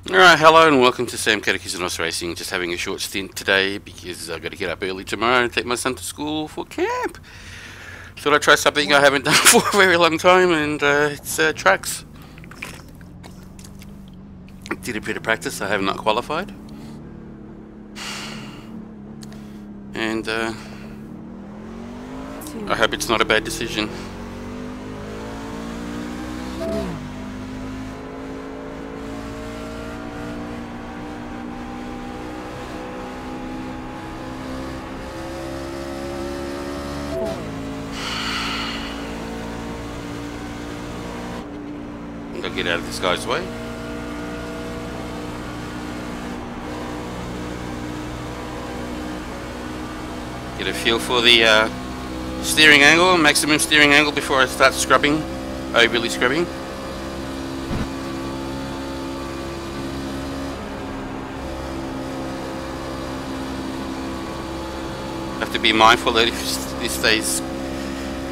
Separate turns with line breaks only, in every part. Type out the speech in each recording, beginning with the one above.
Alright, hello and welcome to Sam Catechism Racing. Just having a short stint today because I've got to get up early tomorrow and take my son to school for camp. Thought I'd try something I haven't done for a very long time, and it's tracks. Did a bit of practice, I have not qualified. And I hope it's not a bad decision. I'll get out of this guy's way. Get a feel for the steering angle, maximum steering angle before I start scrubbing, overly scrubbing. Have to be mindful that if this stays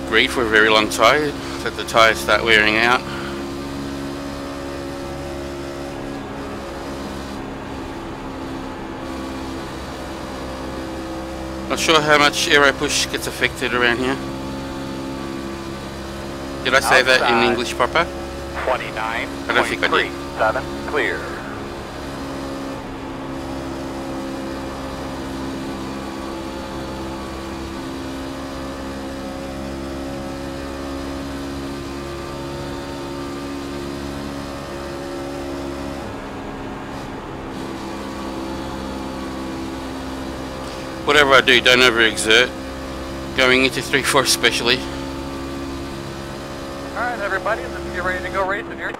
green for a very long time, that the tyres start wearing out. Not sure how much aero push gets affected around here. Did I say that in English proper?
29.
I don't think I did.
7 clear.
Whatever I do, don't overexert. Going into 3-4 especially.
Alright everybody, let's get ready to go racing here.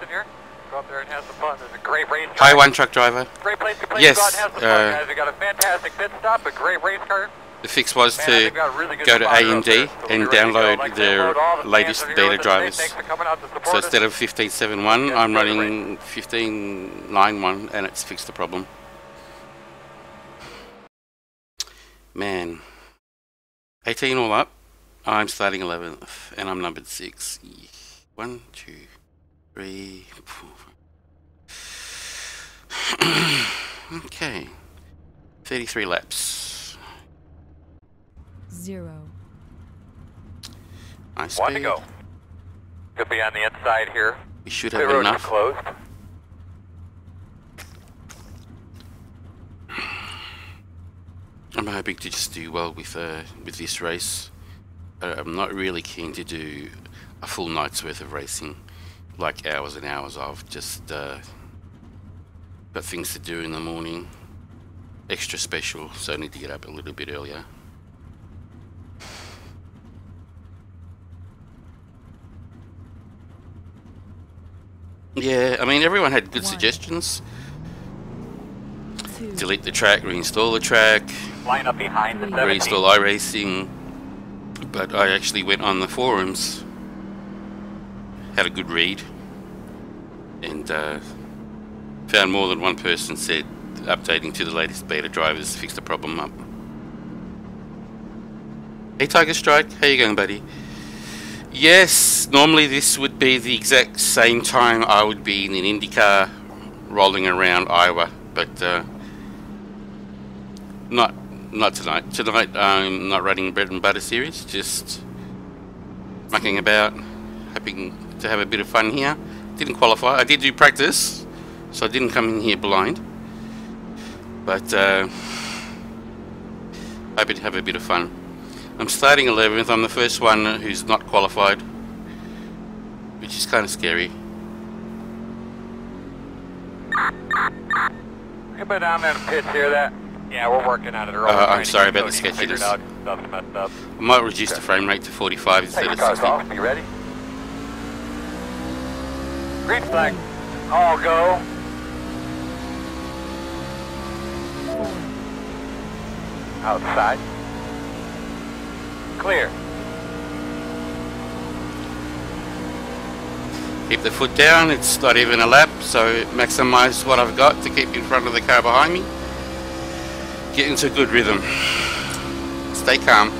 Go up there and have some fun. There's a great race car.
Hi, one truck driver.
Great place to play.
Yes,
Go out and have some fun, guys. We got a fantastic pit stop, a great race car.
The fix was to go to AMD and download their latest beta drivers. So instead of 15.7.1, I'm running 15.9.1, and it's fixed the problem. Man, 18 all up. I'm starting 11th, and I'm numbered 6. 1, 2, 3, 4. Okay, 33 laps.
0.
Nice
One to
speed.
go. Could be on the inside here.
We should
Pit
have
roads are
enough.
closed.
I'm hoping to just do well with this race. I'm not really keen to do a full night's worth of racing, like hours and hours of. Just got things to do in the morning. Extra special, so I need to get up a little bit earlier. Yeah, I mean, everyone had good suggestions.
2.
Delete the track, reinstall the track,
Line up behind the 17.
reinstall iRacing. But I actually went on the forums, had a good read, and found more than one person said updating to the latest beta drivers fixed the problem up. Hey Tiger Strike, how you going, buddy? Yes, normally this would be the exact same time I would be in an IndyCar rolling around Iowa, but not tonight. Tonight I'm not running bread and butter series, just mucking about, hoping to have a bit of fun here. Didn't qualify. I did do practice, so I didn't come in here blind, but hoping to have a bit of fun. I'm starting 11th. I'm the first one who's not qualified, which is kind of scary.
Anybody down there in the pits hear that? Yeah, we're working on it early.
I'm sorry about the sketchiness.
Stuff's messed up.
I might reduce the frame rate to 45 instead
Take
of
your cars
60.
off. You ready? Green flag. All go.
4.
Outside. Clear.
Keep the foot down. It's not even a lap, so maximize what I've got to keep in front of the car behind me. Get into a good rhythm. Stay calm.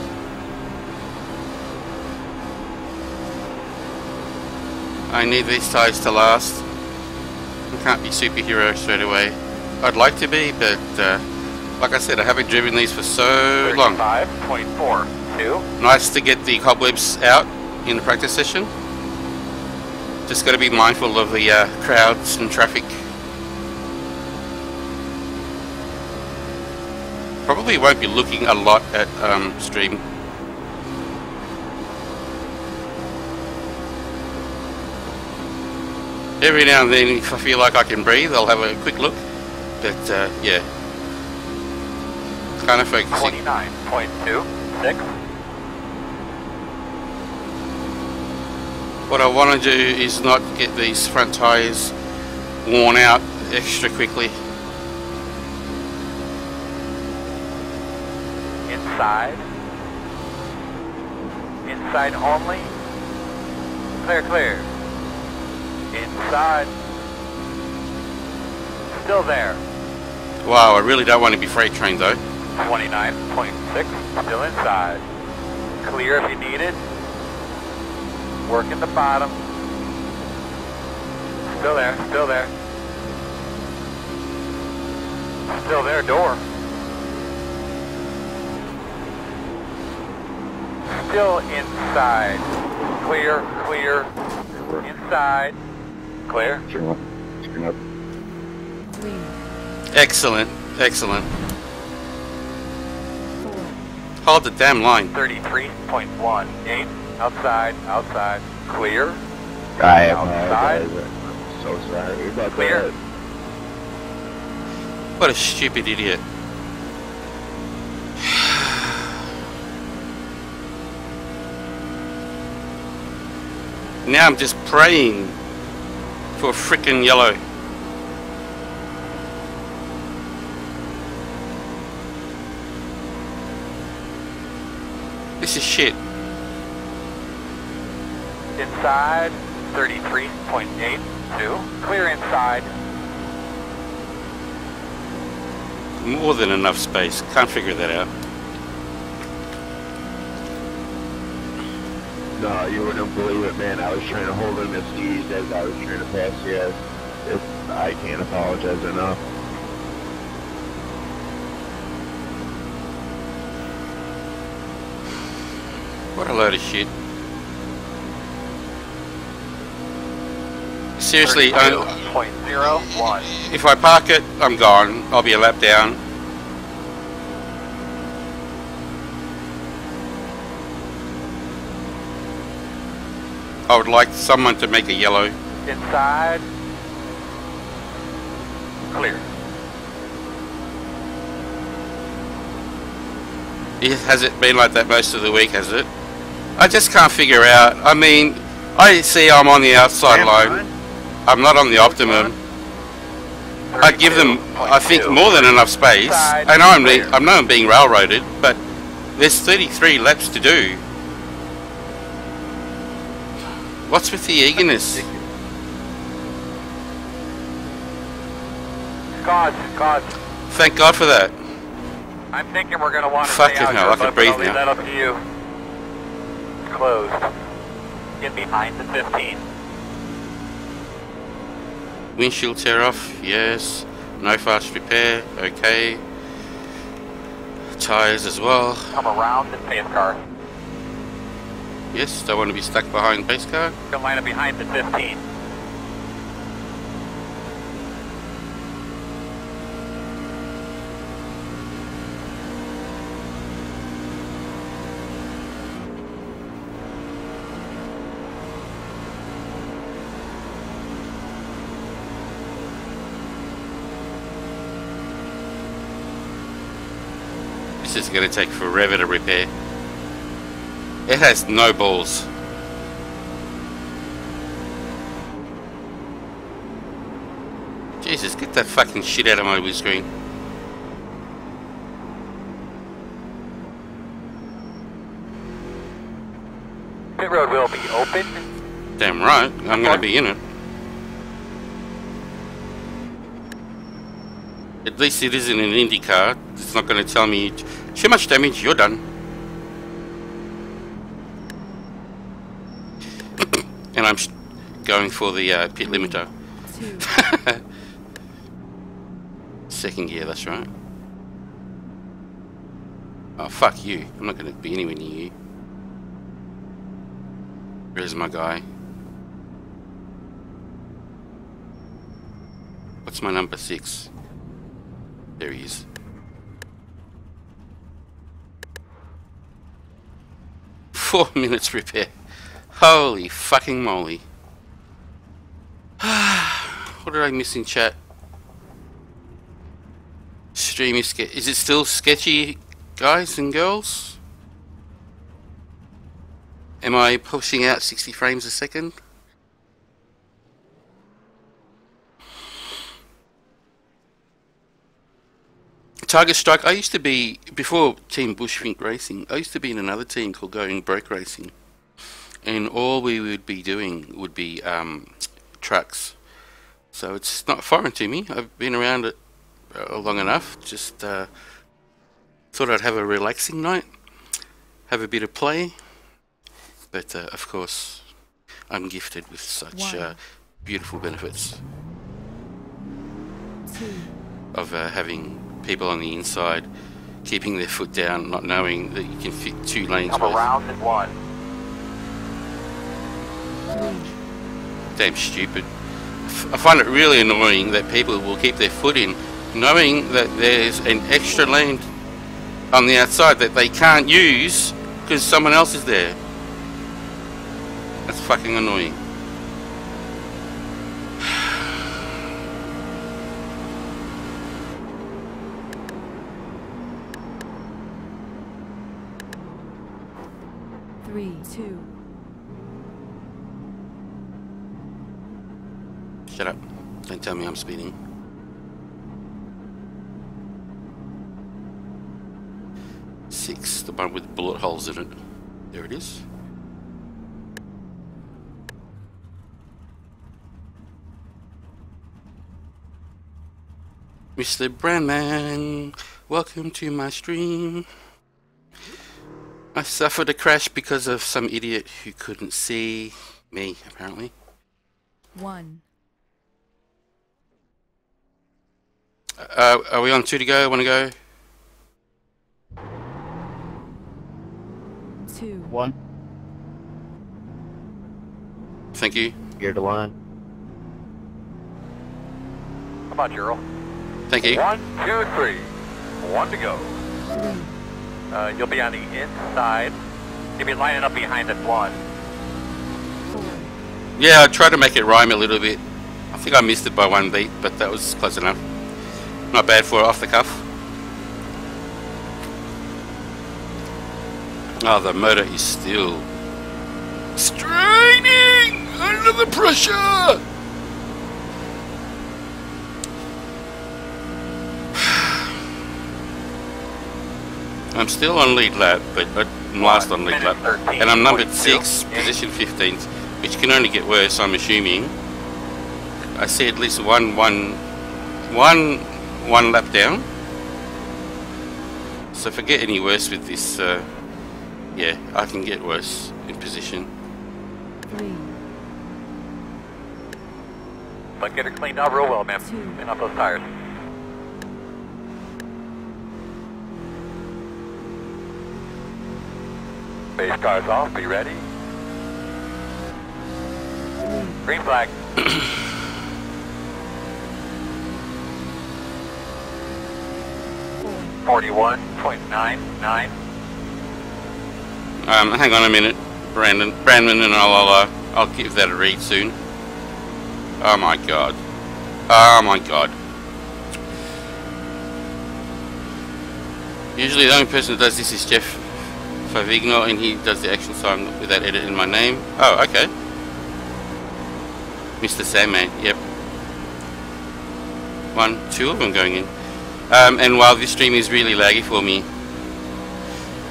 I need these tyres to last. Can't be superhero straight away. I'd like to be, but like I said, I haven't driven these for so long.
35.42.
Nice to get the cobwebs out in the practice session. Just got to be mindful of the crowds and traffic. Probably won't be looking a lot at stream. Every now and then, if I feel like I can breathe, I'll have a quick look. But yeah, kind of focusing.
29.26.
What I want to do is not get these front tyres worn out extra quickly.
Inside. Inside only. Clear, clear. Inside. Still there.
Wow, I really don't want to be freight trained though.
29.6. Still inside. Clear if you need it. Working the bottom. Still there, still there. Still there, door. Still inside. Clear, clear. Inside. Clear.
Excellent, excellent. Hold the damn line.
33.18. Outside, outside. Clear.
I am
Outside.
so sorry about
Clear.
that.
What a stupid idiot. Now I'm just praying for a frickin' yellow. This is shit.
Inside. 33.82. Clear inside.
More than enough space. Can't figure that out.
No, you wouldn't believe it, man. I was trying to hold him as seized as I was trying to pass you. I can't apologize enough.
What a load of shit. Seriously,
32.01.
if I park it, I'm gone. I'll be a lap down. I would like someone to make a yellow.
Inside. Clear.
Has it been like that most of the week, has it? I just can't figure out. I mean, I see I'm on the outside line. I'm not on the optimum. I give them, I think, more than enough space. I know I know I'm being railroaded, but there's 33 laps to do. What's with the eagerness?
God.
Thank God for that.
I'm thinking we're going to want to
Fucking
stay out
hell,
here,
I can
but
breathe
I'll leave
now.
that up to you. It's closed. Get behind the 15.
Windshield tear off, yes. No fast repair, okay. Tires as well.
Come around the pace car.
Yes, don't want to be stuck behind pace car.
You're going to line up behind the 15.
This is going to take forever to repair. It has no balls. Jesus, get that fucking shit out of my windscreen.
Pit road will be open.
Damn right, I'm going to be in it. At least it isn't an Indy car. It's not going to tell me too much damage, you're done. And I'm going for the pit limiter.
2.
Second gear, that's right. Oh, fuck you. I'm not going to be anywhere near you. Where's my guy? What's my number 6? There he is. 4 minutes repair. Holy fucking moly. What did I miss in chat? Stream is it still sketchy, guys and girls? Am I pushing out 60 frames a second? Target Strike, I used to be, before Team Bushfink Racing, I used to be in another team called Going Broke Racing. And all we would be doing would be trucks. So it's not foreign to me. I've been around it long enough. Just thought I'd have a relaxing night, have a bit of play. But of course, I'm gifted with such beautiful benefits
2.
of having people on the inside keeping their foot down, not knowing that you can fit 2 lanes
I'm
worth.
around at 1.
3.
Damn stupid. I find it really annoying that people will keep their foot in knowing that there's an extra lane on the outside that they can't use because someone else is there. That's fucking annoying.
Three, 2.
Shut up. Don't tell me I'm speeding. Six, the one with bullet holes in it. There it is. Mr. Brandman, welcome to my stream. I suffered a crash because of some idiot who couldn't see me, apparently.
1.
Are we on 2 to go? Want to go?
2.
1.
Thank you.
Gear to line.
Come on, Gerald.
Thank you.
1, 2, 3. 1 to go.
3.
You'll be on the inside. You'll be lining up behind at 1.
4.
Yeah, I tried to make it rhyme a little bit. I think I missed it by 1 beat, but that was close enough. Not bad for off the cuff. Oh, the motor is still straining under the pressure. I'm still on lead lap, but I'm last on lead lap, and I'm numbered 6, position 15th, which can only get worse, I'm assuming. I see at least one lap down. So if I get any worse with this, yeah, I can get worse in position.
3.
But get her cleaned out real well, man.
2.
Clean up those tires. Base cars off, be ready.
3.
Green flag. 41.99.
Hang on a minute, Brandon, and I'll give that a read soon. Oh my god. Oh my god. Usually the only person that does this is Jeff Favigno, and he does the actual song without editing my name. Oh, okay. Mr. Sandman, yep. 1, 2 of them going in. And while this stream is really laggy for me,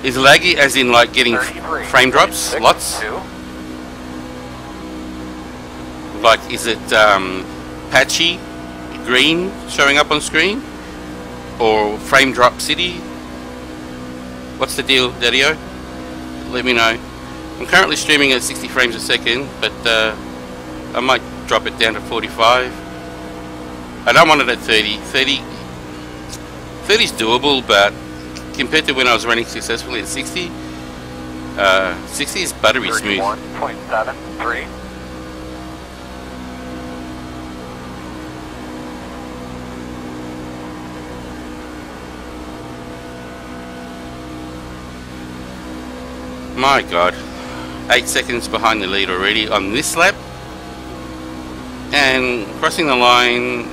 is laggy as in like getting frame drops, lots? Like, is it patchy, green showing up on screen? Or frame drop city? What's the deal, Daddy-O? Let me know. I'm currently streaming at 60 frames a second, but I might drop it down to 45. I don't want it at 30. 30 is doable, but compared to when I was running successfully at 60, 60 is buttery smooth.
31.73.
My God, 8 seconds behind the lead already on this lap. And crossing the line,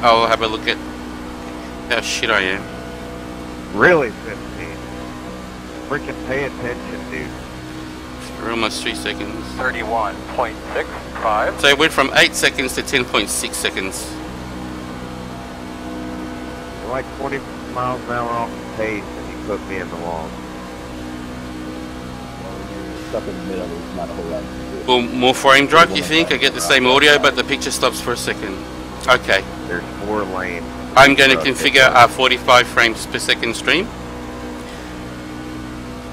I'll have a look at how shit I am.
Really, 15. Freaking pay attention, dude.
We're almost 3 seconds.
31.65.
So it went from 8 seconds to 10.6 seconds.
You're like 20 miles an hour off the pace, and you put me in the wall.
Stuck in the middle, there's not a whole lot.
Well, more frame drop, you think? I get the same audio, but the picture stops for a second. Okay.
There's 4 lanes.
I'm going to configure our 45 frames per second stream.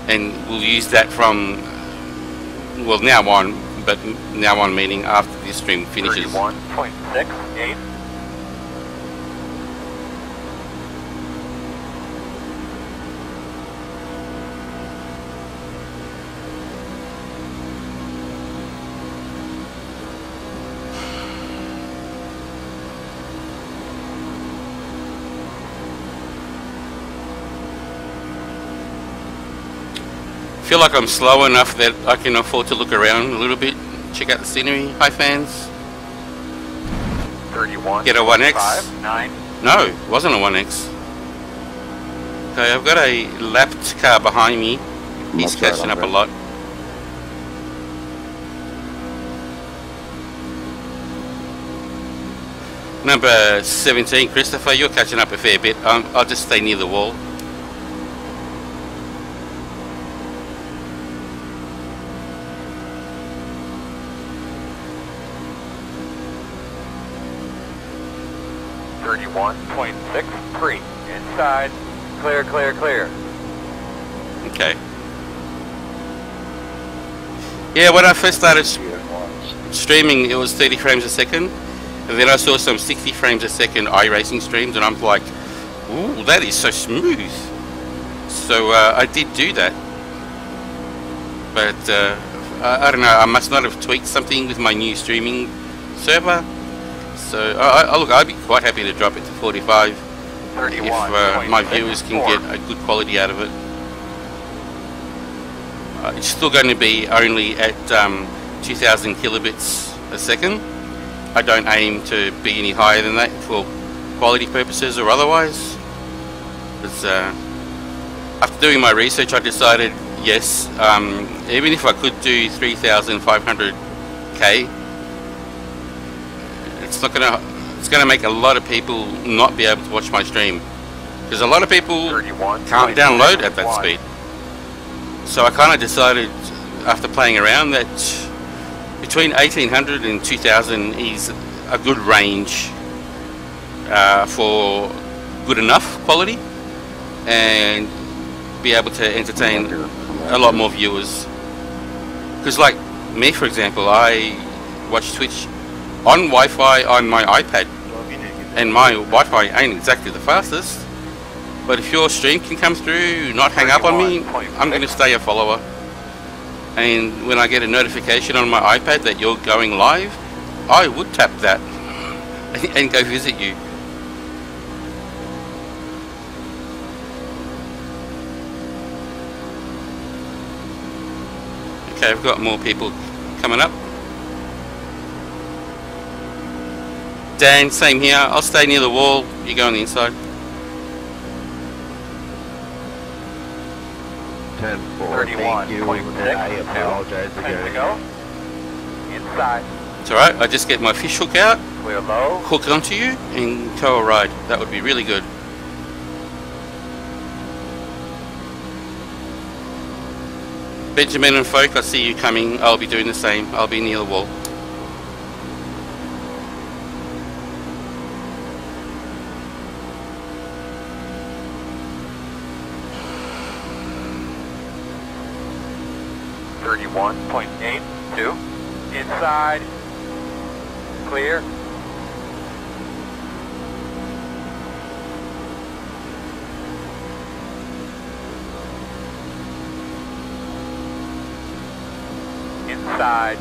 And we'll use that from, well, now on, but now on meaning after this stream finishes.
31.68.
I feel like I'm slow enough that I can afford to look around a little bit, check out the scenery. Hi fans.
31.
Get a 1X.
9.
No, it wasn't a 1X. Okay, I've got a lapped car behind me. He's catching up a lot. Number 17, Christopher, you're catching up a fair bit. I'll just stay near the wall.
.63 inside, clear, clear, clear.
Okay. Yeah, when I first started streaming, it was 30 frames a second, and then I saw some 60 frames a second iRacing streams, and I'm like, ooh, that is so smooth. So I did do that, but I don't know. I must not have tweaked something with my new streaming server. So look, I'd be quite happy to drop it to 45 if my viewers can get a good quality out of it. It's still going to be only at 2000 kilobits a second. I don't aim to be any higher than that for quality purposes or otherwise. Because after doing my research, I decided yes, even if I could do 3500K, it's gonna make a lot of people not be able to watch my stream, because a lot of people can't download at that speed. So I kind of decided after playing around that between 1800 and 2000 is a good range for good enough quality and be able to entertain a lot more viewers. Because like me, for example, I watch Twitch on Wi-Fi on my iPad, and my Wi-Fi ain't exactly the fastest, but if your stream can come through, not hang up on me, I'm going to stay a follower. And when I get a notification on my iPad that you're going live, I would tap that and go visit you. Okay, I've got more people coming up. Dan, same here. I'll stay near the wall. You go on the inside.
10-4. Thank you. I apologize again.
Go. Inside.
It's alright. I just get my fish hook out,
Clear low.
hook onto you, and tow a ride. That would be really good. Benjamin and folk, I see you coming. I'll be doing the same. I'll be near the wall. .82 inside, clear.
inside.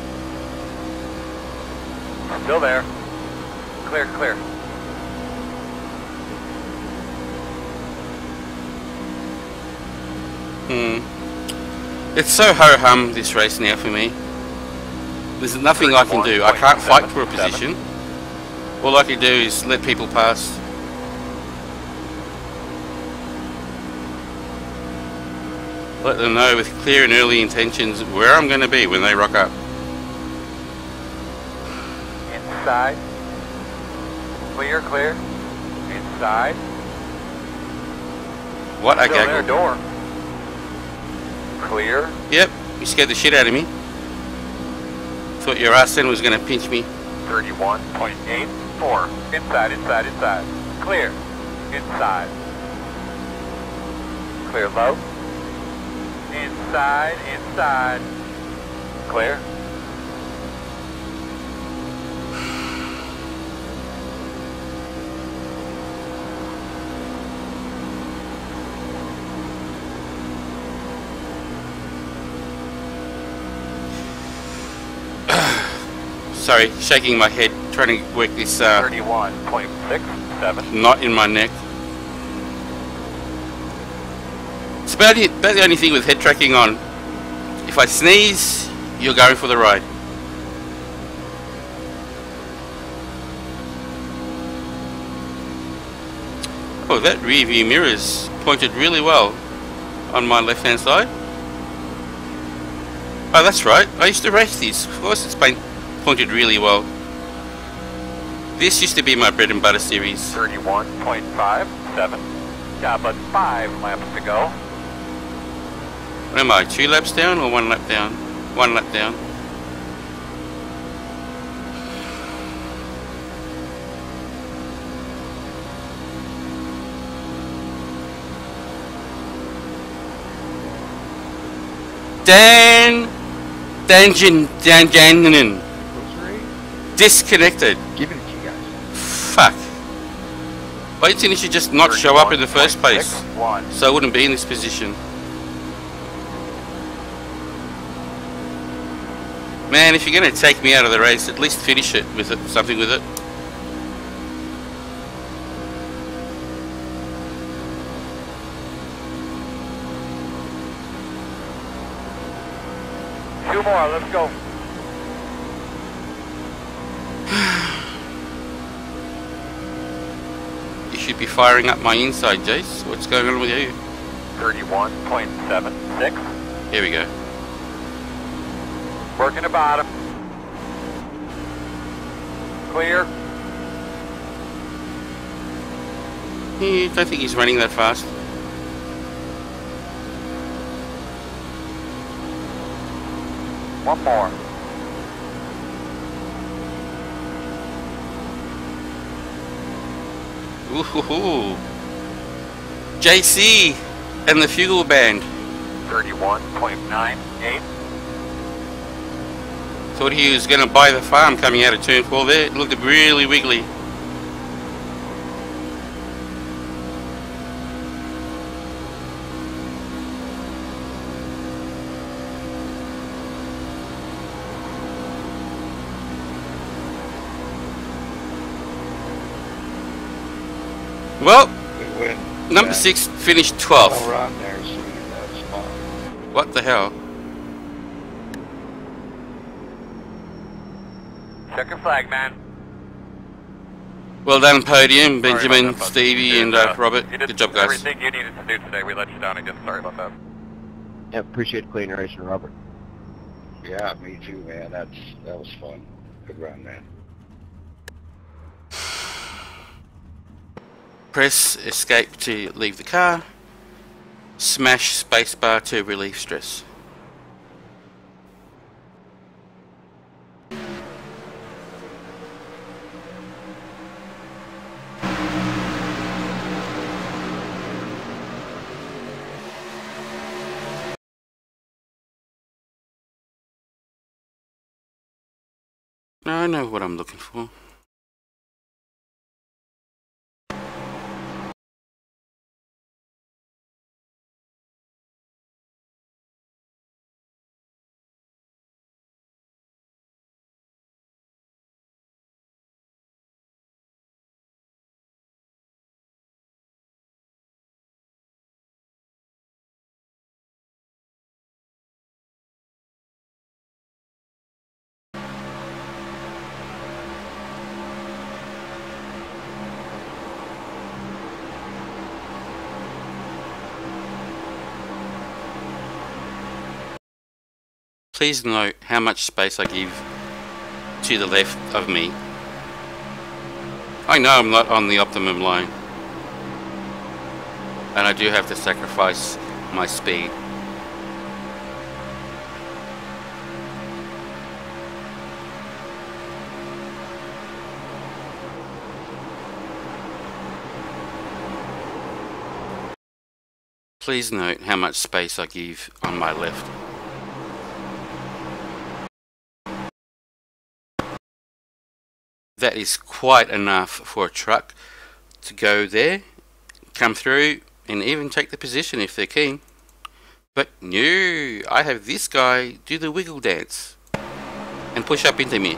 Still there. Clear, clear.
It's so ho-hum, this race now for me. There's nothing I can do. I can't fight for a position. All I can do is let people pass. Let them know with clear and early intentions where I'm going to be when they rock up.
Inside. Clear, clear. Inside.
What a
Still there,
gaggle.
door. Clear.
Yep, you scared the shit out of me. Thought your ass then was going to pinch me.
31.84. Inside, inside, inside. Clear. Inside. Clear low. Inside, inside. Clear.
Sorry, shaking my head, trying to work this
31.67.
knot in my neck. It's about the only thing with head tracking on. If I sneeze, you're going for the ride. Oh, that rear view mirror's pointed really well on my left hand side. Oh, that's right. I used to race these. Of course it's pointed really well. This used to be my bread and butter series.
31.57. Got but 5 laps to go.
What am I, 2 laps down or 1 lap down? 1 lap down. Dan disconnected.
Giving it to you guys.
Fuck. Why didn't you just not show up in the first place?
31.61.
So I wouldn't be in this position. Man, if you're going to take me out of the race, at least finish it with it, something with it.
Two more, let's go.
You should be firing up my inside, Jace. What's going on with you?
31.76.
Here we go.
Working the bottom. Clear.
I don't think he's running that fast.
One more.
Ooh, JC and the Fugal Band.
31.98.
Thought he was going to buy the farm coming out of turn 4 there. It looked really wiggly. Well,
We win.
number 6 finished 12th.
I'll run there, so that's fine.
What the hell?
Check your flag, man.
Well done, podium,
Sorry
Benjamin,
about that, bud.
Stevie, and Robert.
You did
Good job, guys.
everything you needed to do today. We let you down again. Sorry about that.
Yeah, appreciate clean racing, Robert.
Yeah, me too, man. That was fun. Good run, man.
Press escape to leave the car. Smash spacebar to relieve stress. Now I know what I'm looking for. Please note how much space I give to the left of me. I know I'm not on the optimum line, and I do have to sacrifice my speed. Please note how much space I give on my left. That is quite enough for a truck to go there, come through, and even take the position if they're keen. But no, I have this guy do the wiggle dance and push up into me.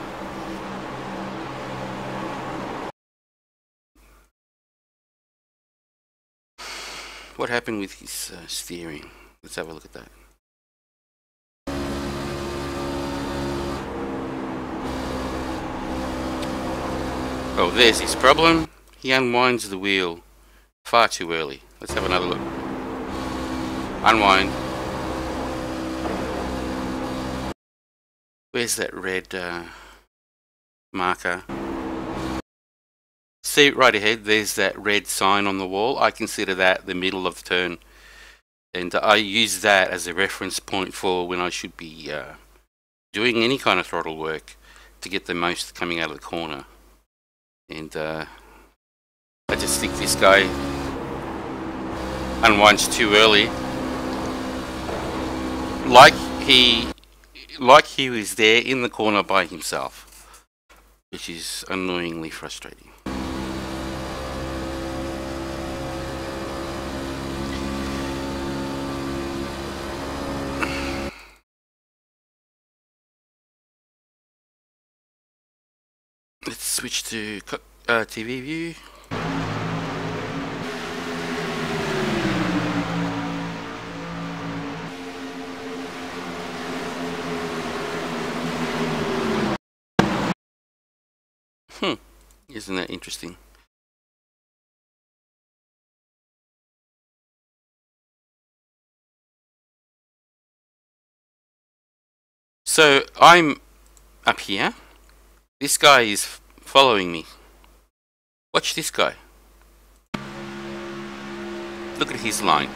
What happened with his steering? Let's have a look at that. Oh, there's his problem. He unwinds the wheel far too early. Let's have another look. Unwind. Where's that red marker? See right ahead, there's that red sign on the wall. I consider that the middle of the turn, and I use that as a reference point for when I should be doing any kind of throttle work to get the most coming out of the corner. And I just think this guy unwinds too early, like he was there in the corner by himself, which is annoyingly frustrating. Let's switch to TV view. Isn't that interesting? So I'm up here. This guy is following me. Watch this guy. Look at his line.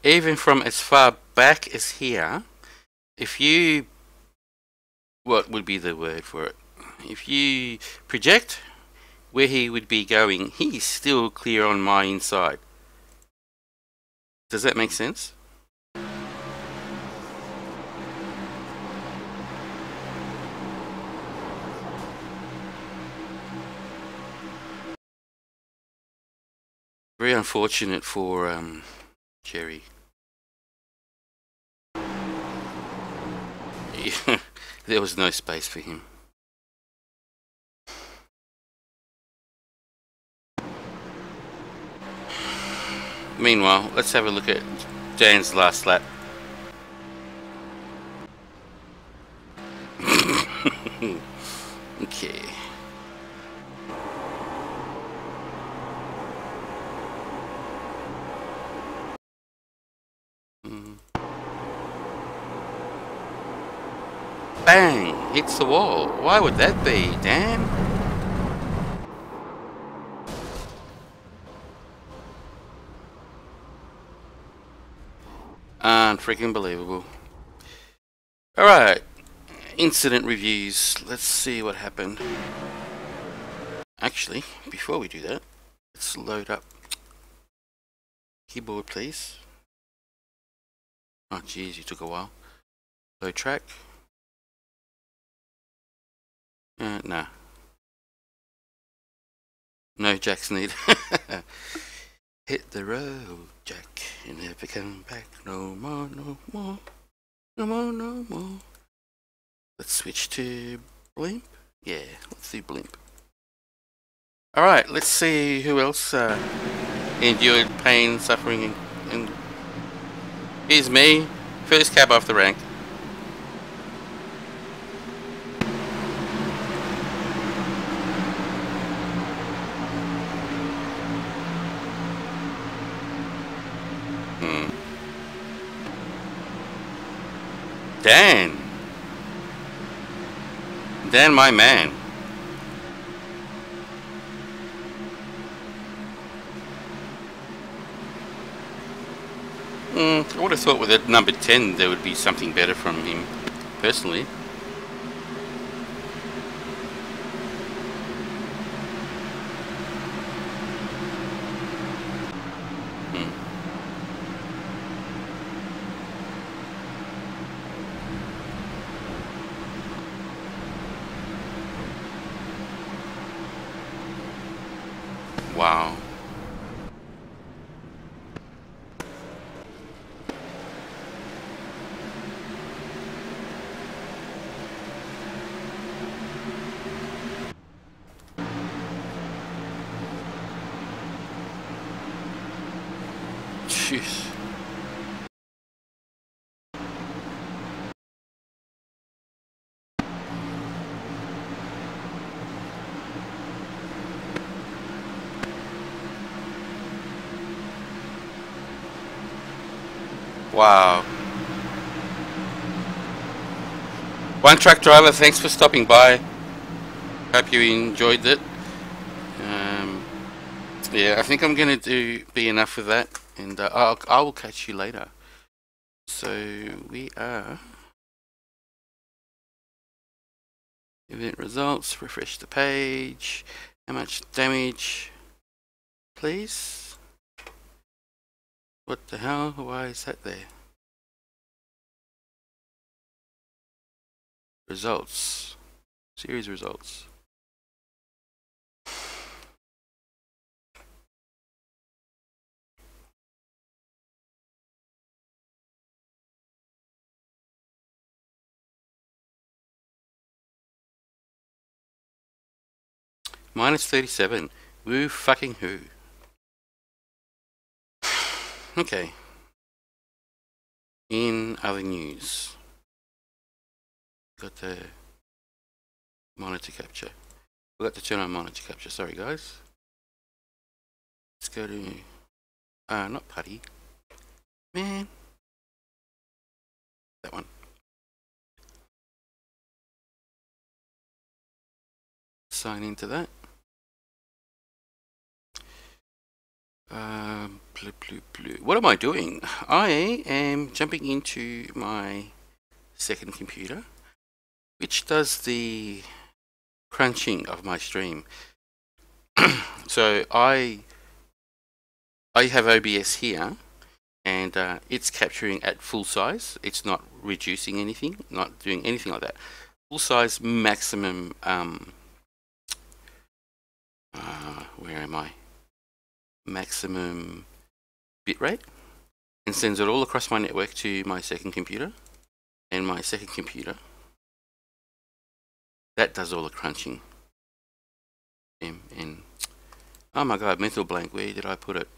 Even from as far back as here, if you... what would be the word for it? If you project where he would be going, he's still clear on my inside. Does that make sense? Very unfortunate for Jerry. Yeah, there was no space for him. Meanwhile, let's have a look at Dan's last lap. Okay. Bang! Hits the wall. Why would that be, Dan? Unfreaking believable. Alright. Incident reviews. Let's see what happened. Actually, before we do that, let's load up keyboard, please. Oh, geez, you took a while. Load track. Nah. No jacks needed. Hit the road, Jack, and never come back no more, no more, no more, no more. Let's switch to blimp. Yeah, let's do blimp. Alright, let's see who else endured pain, suffering, and here's me, first cab off the rank. Dan. Dan, my man. I would have thought with that number 10 there would be something better from him, personally. Wow. Jeez. Wow. One Truck Driver, thanks for stopping by. Hope you enjoyed it. Yeah, I think I'm going to be enough with that, and I will catch you later. So we are event results. Refresh the page. How much damage, please? What the hell? Why is that there? Results. Series results. Minus 37. Woo fucking who. Okay. In other news. Got the monitor capture. Forgot to turn on monitor capture. Sorry, guys. Let's go to... not putty. Man. That one. Sign into that. What am I doing? I am jumping into my second computer, which does the crunching of my stream. So I have OBS here, and it's capturing at full size. It's not reducing anything, not doing anything like that. Full size maximum. Where am I? Maximum bitrate, and sends it all across my network to my second computer, and my second computer that does all the crunching. And oh my god, mental blank, where did I put it?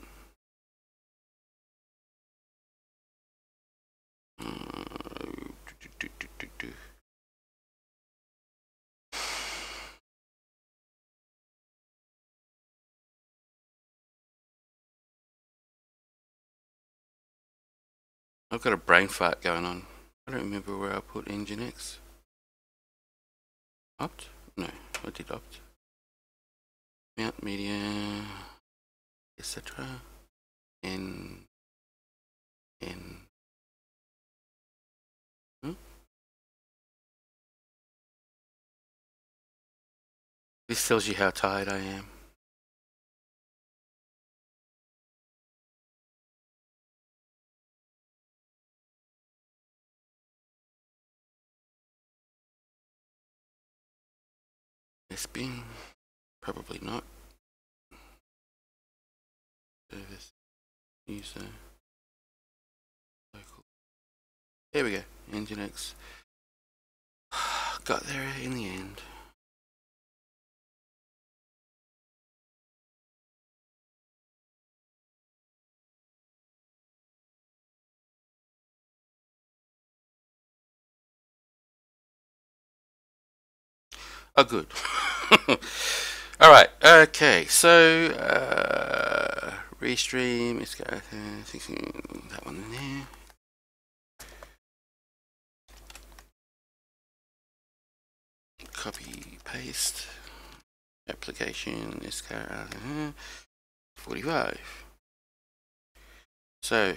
I've got a brain fart going on. I don't remember where I put Nginx. Opt? No, I did opt. Mount media, etc. N. This tells you how tired I am. Bin, probably not. Service user local. There we go. Nginx. Got there in the end. Oh, good. All right. Okay. So restream. It's got that one in there. copy, paste, application, SKR, 45. So,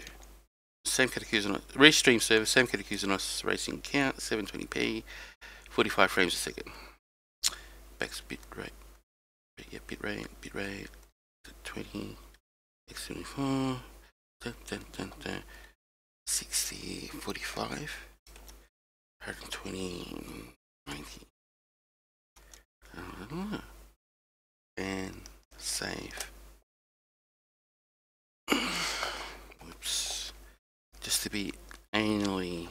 same category, restream service, same category racing account, 720p, 45 frames a second. Back's bit rate, yeah, bit rate, 20, x74, 60, 45, 120, 90, and save. Whoops. Just to be anal.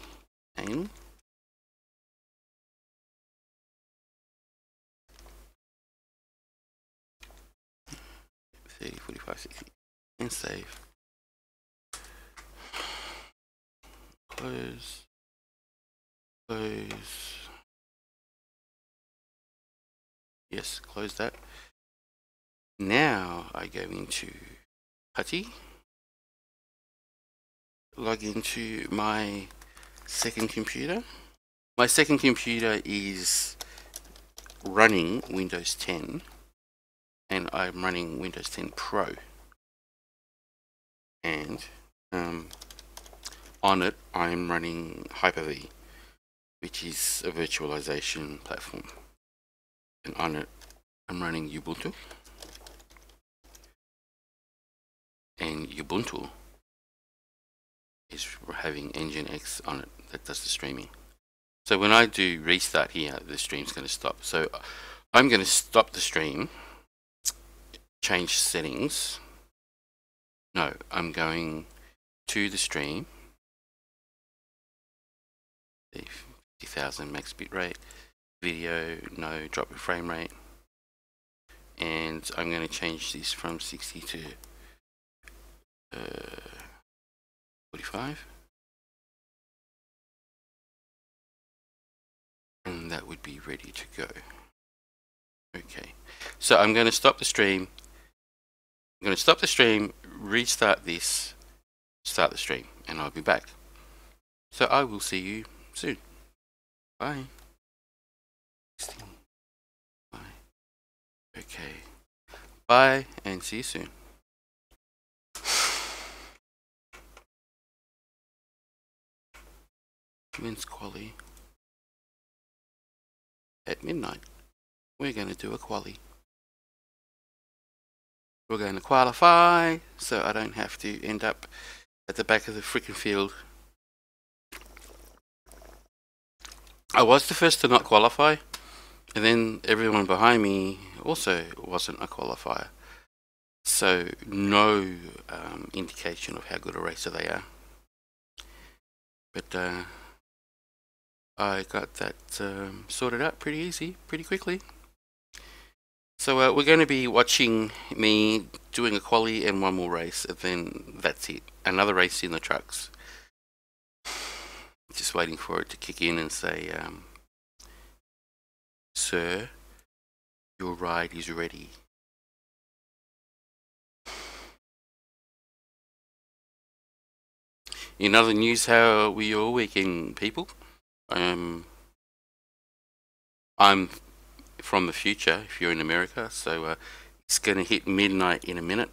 30, 45, 60, and save. Close. Yes, close that. Now I go into Putty, log into my second computer. My second computer is running Windows 10, and I'm running Windows 10 Pro. And on it, I'm running Hyper-V, which is a virtualization platform. And on it, I'm running Ubuntu. And Ubuntu is having Nginx on it that does the streaming. So when I do restart here, the stream's going to stop. So I'm going to stop the stream, change settings. No, I'm going to the stream, 50,000 max bit rate, video, no, drop in frame rate. And I'm going to change this from 60 to 45. And that would be ready to go. Okay, so I'm going to stop the stream. I'm going to stop the stream, restart this, start the stream, and I'll be back. So I will see you soon. Bye. Bye. Okay. Bye, and see you soon. Men's quali. At midnight, we're going to do a quali. We're going to qualify, so I don't have to end up at the back of the freaking field. I was the first to not qualify, and then everyone behind me also wasn't a qualifier. So no indication of how good a racer they are. But I got that sorted out pretty easy, pretty quickly. So we're going to be watching me doing a quali and one more race, and then that's it. Another race in the trucks. Just waiting for it to kick in and say, "Sir, your ride is ready." In other news, how are we all weekend, people? I'm from the future, if you're in America, so it's going to hit midnight in a minute.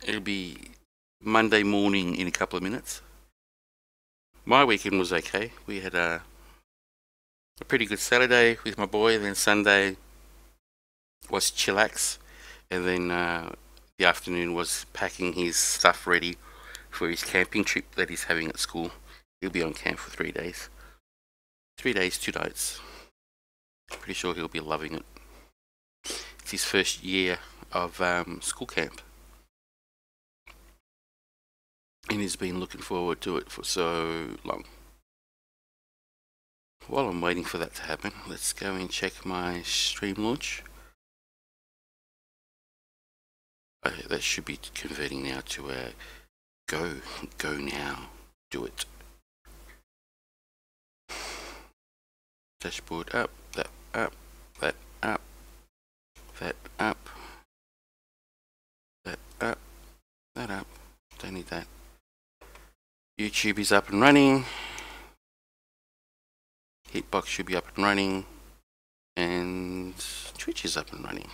It'll be Monday morning in a couple of minutes. My weekend was okay. We had a pretty good Saturday with my boy, and then Sunday was chillax, and then the afternoon was packing his stuff ready for his camping trip that he's having at school. He'll be on camp for 3 days. 3 days, 2 nights. Pretty sure he'll be loving it. It's his first year of school camp, and he's been looking forward to it for so long. While I'm waiting for that to happen, let's go and check my stream launch. That should be converting now to a go now, do it. Dashboard up, that up, that up, that up, that up, that up. Don't need that. YouTube is up and running. Hitbox should be up and running, and Twitch is up and running.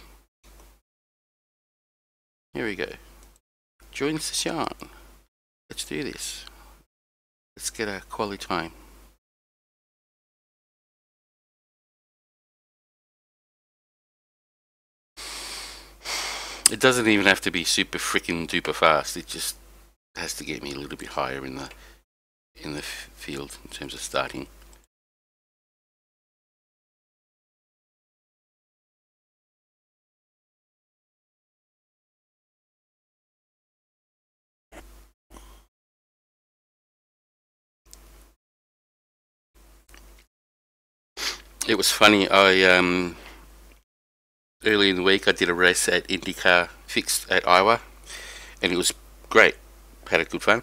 Here we go. Join session. Let's do this. Let's get a quality time. It doesn't even have to be super freaking duper fast. It just has to get me a little bit higher in the field in terms of starting. It was funny. Early in the week I did a race at IndyCar Fixed at Iowa, and it was great. Had a good fun.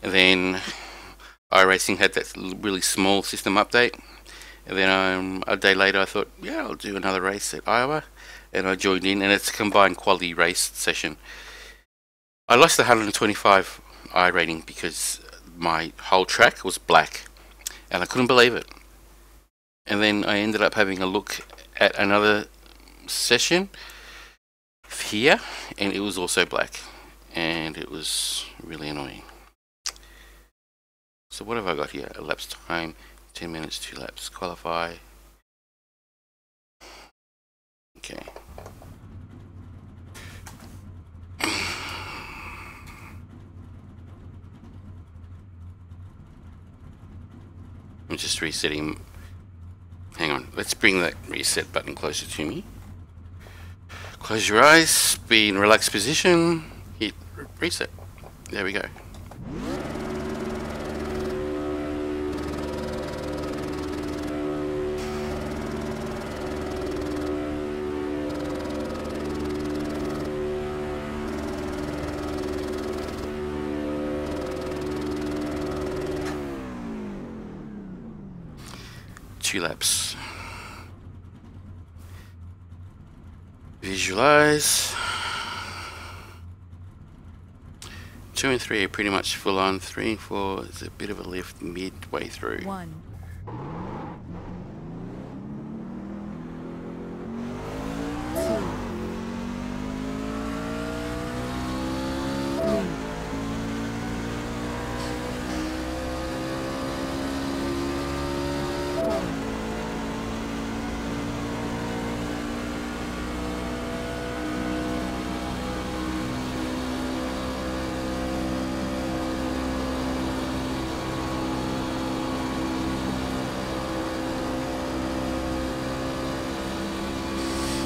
And then iRacing had that really small system update, and then a day later I thought, yeah, I'll do another race at Iowa, and I joined in, and it's a combined quality race session. I lost 125 I rating because my whole track was black, and I couldn't believe it. And then I ended up having a look at another session here, and it was also black, and it was really annoying. So what have I got here? Elapsed time, 10 minutes, 2 laps. Qualify. Okay. I'm just resetting. Hang on, let's bring that reset button closer to me. Close your eyes, be in relaxed position, hit reset. There we go. Two laps. Visualize. 2 and 3 are pretty much full on. 3 and 4 is a bit of a lift midway through.
1.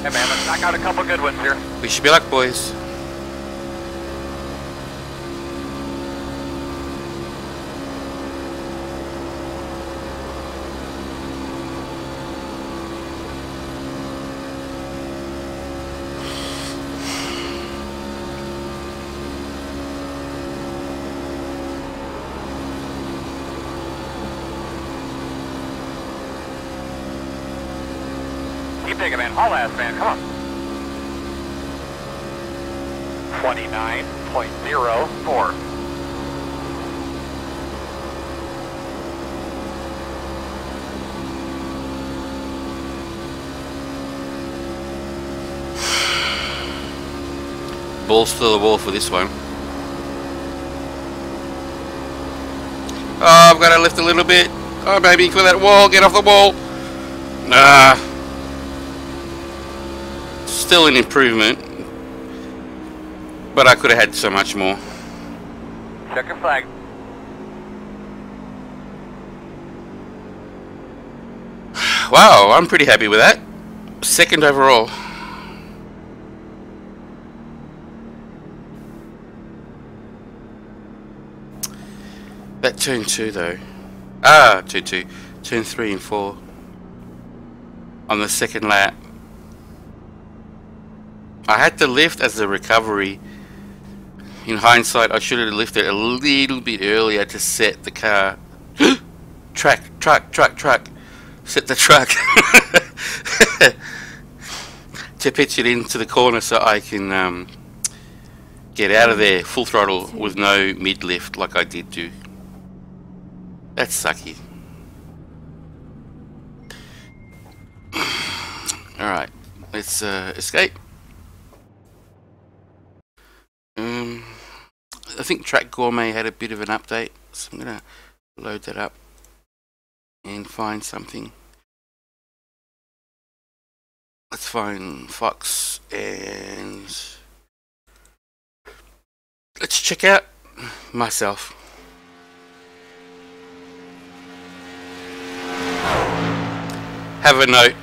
Hey man, let's knock out a couple good ones here.
We should be luck, boys.
Keep digging, man. Haul ass, man. Come on. 29.04.
Balls to the wall for this one. Oh, I've got to lift a little bit. Oh, baby, for that wall. Get off the wall. Nah. Still an improvement, but I could have had so much more.
Check your flag.
Wow, I'm pretty happy with that. Second overall. That turn 2 though. Turn 2. Turn 3 and 4. On the second lap. I had to lift as a recovery. In hindsight, I should have lifted a little bit earlier to set the car. Track. Set the truck. To pitch it into the corner so I can get out of there full throttle with no mid-lift like I did do. That's sucky. Alright, let's escape. I think Track Gourmet had a bit of an update, so I'm gonna load that up and find something. Let's find Fox and let's check out myself. Have a note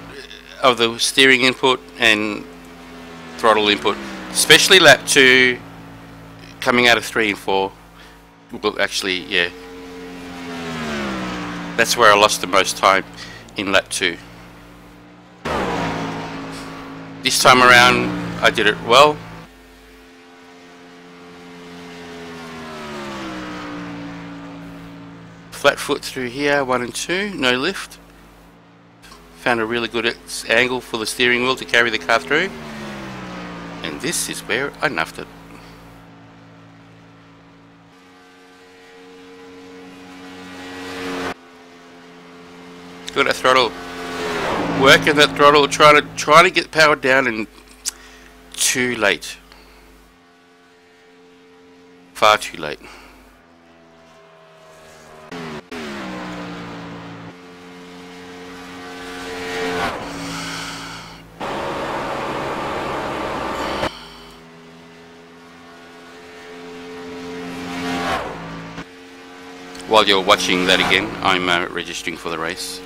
of the steering input and throttle input, especially lap 2 coming out of 3 and 4. Well, actually, yeah, that's where I lost the most time, in lap 2. This time around I did it well. Flat foot through here, 1 and 2, no lift. Found a really good angle for the steering wheel to carry the car through. And this is where I nuffed it. Got a throttle. Working that throttle, trying to get power down, and too late. Far too late. While you're watching that again, I'm registering for the race.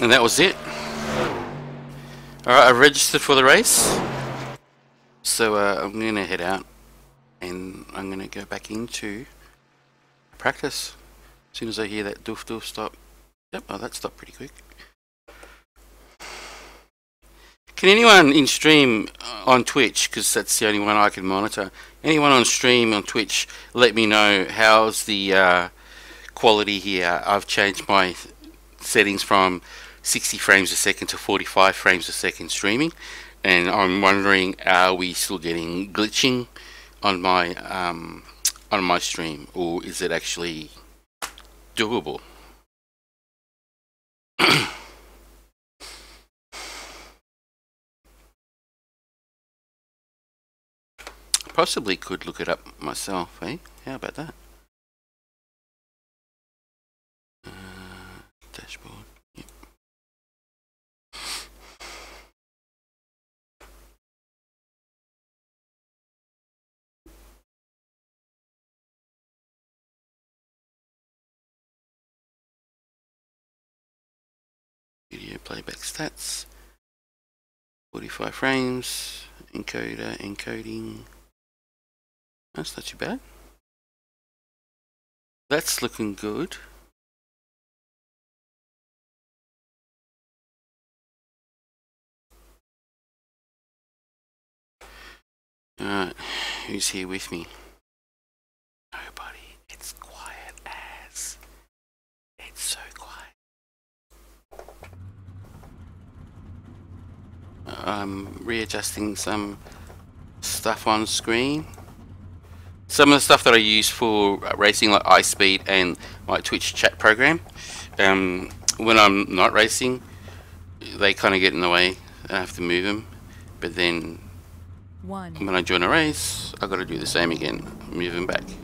And that was it. Alright, I've registered for the race. So I'm going to head out and I'm going to go back into practice. As soon as I hear that doof doof stop. Yep, oh, that stopped pretty quick. Can anyone in stream on Twitch, because that's the only one I can monitor, anyone on stream on Twitch, let me know how's the quality here. I've changed my settings from 60 frames a second to 45 frames a second streaming, and I'm wondering, are we still getting glitching on my stream, or is it actually doable? Possibly could look it up myself, eh? How about that? Dashboard. Yep. Video playback stats. 45 frames. Encoder, encoding. That's not too bad. That's looking good. Alright, who's here with me? Nobody. It's quiet as. It's so quiet. I'm readjusting some stuff on screen. Some of the stuff that I use for racing, like iSpeed and my Twitch chat program, when I'm not racing, they kind of get in the way. I have to move them. But then when I join a race, I've got to do the same again. Move them back.
2,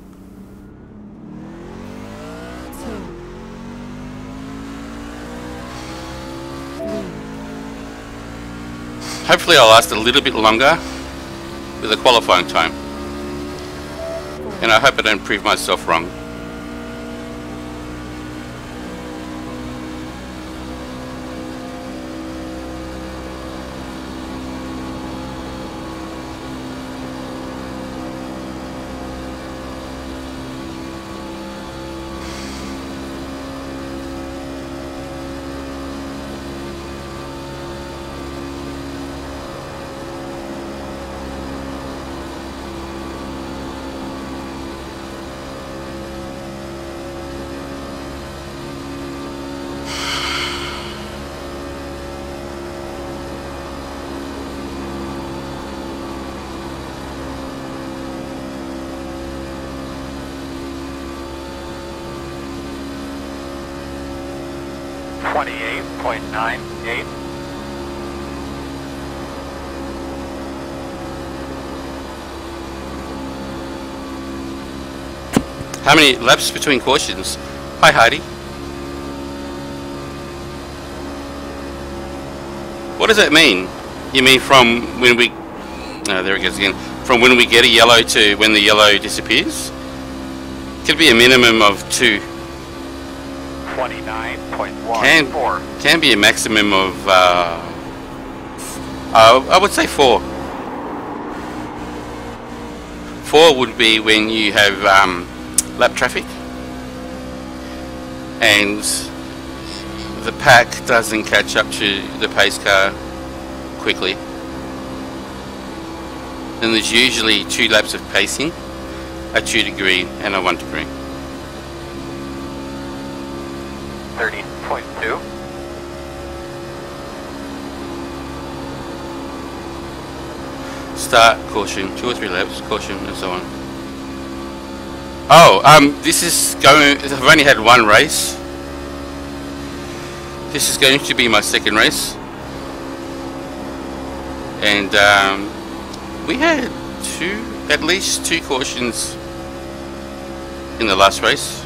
3.
Hopefully I'll last a little bit longer with the qualifying time. And I hope I don't prove myself wrong.
28.98.
How many laps between cautions? Hi Heidi. What does that mean? You mean from when we... Oh, there it goes again. From when we get a yellow to when the yellow disappears? Could be a minimum of 2.
29.14.
Can be a maximum of... I would say 4. 4 would be when you have lap traffic. And the pack doesn't catch up to the pace car quickly. Then there's usually 2 laps of pacing, a 2 to green and a 1 to green.
30.2.
Start, caution, 2 or 3 laps, caution, and so on. Oh, this is going... I've only had 1 race. This is going to be my 2nd race. And we had at least 2 cautions in the last race.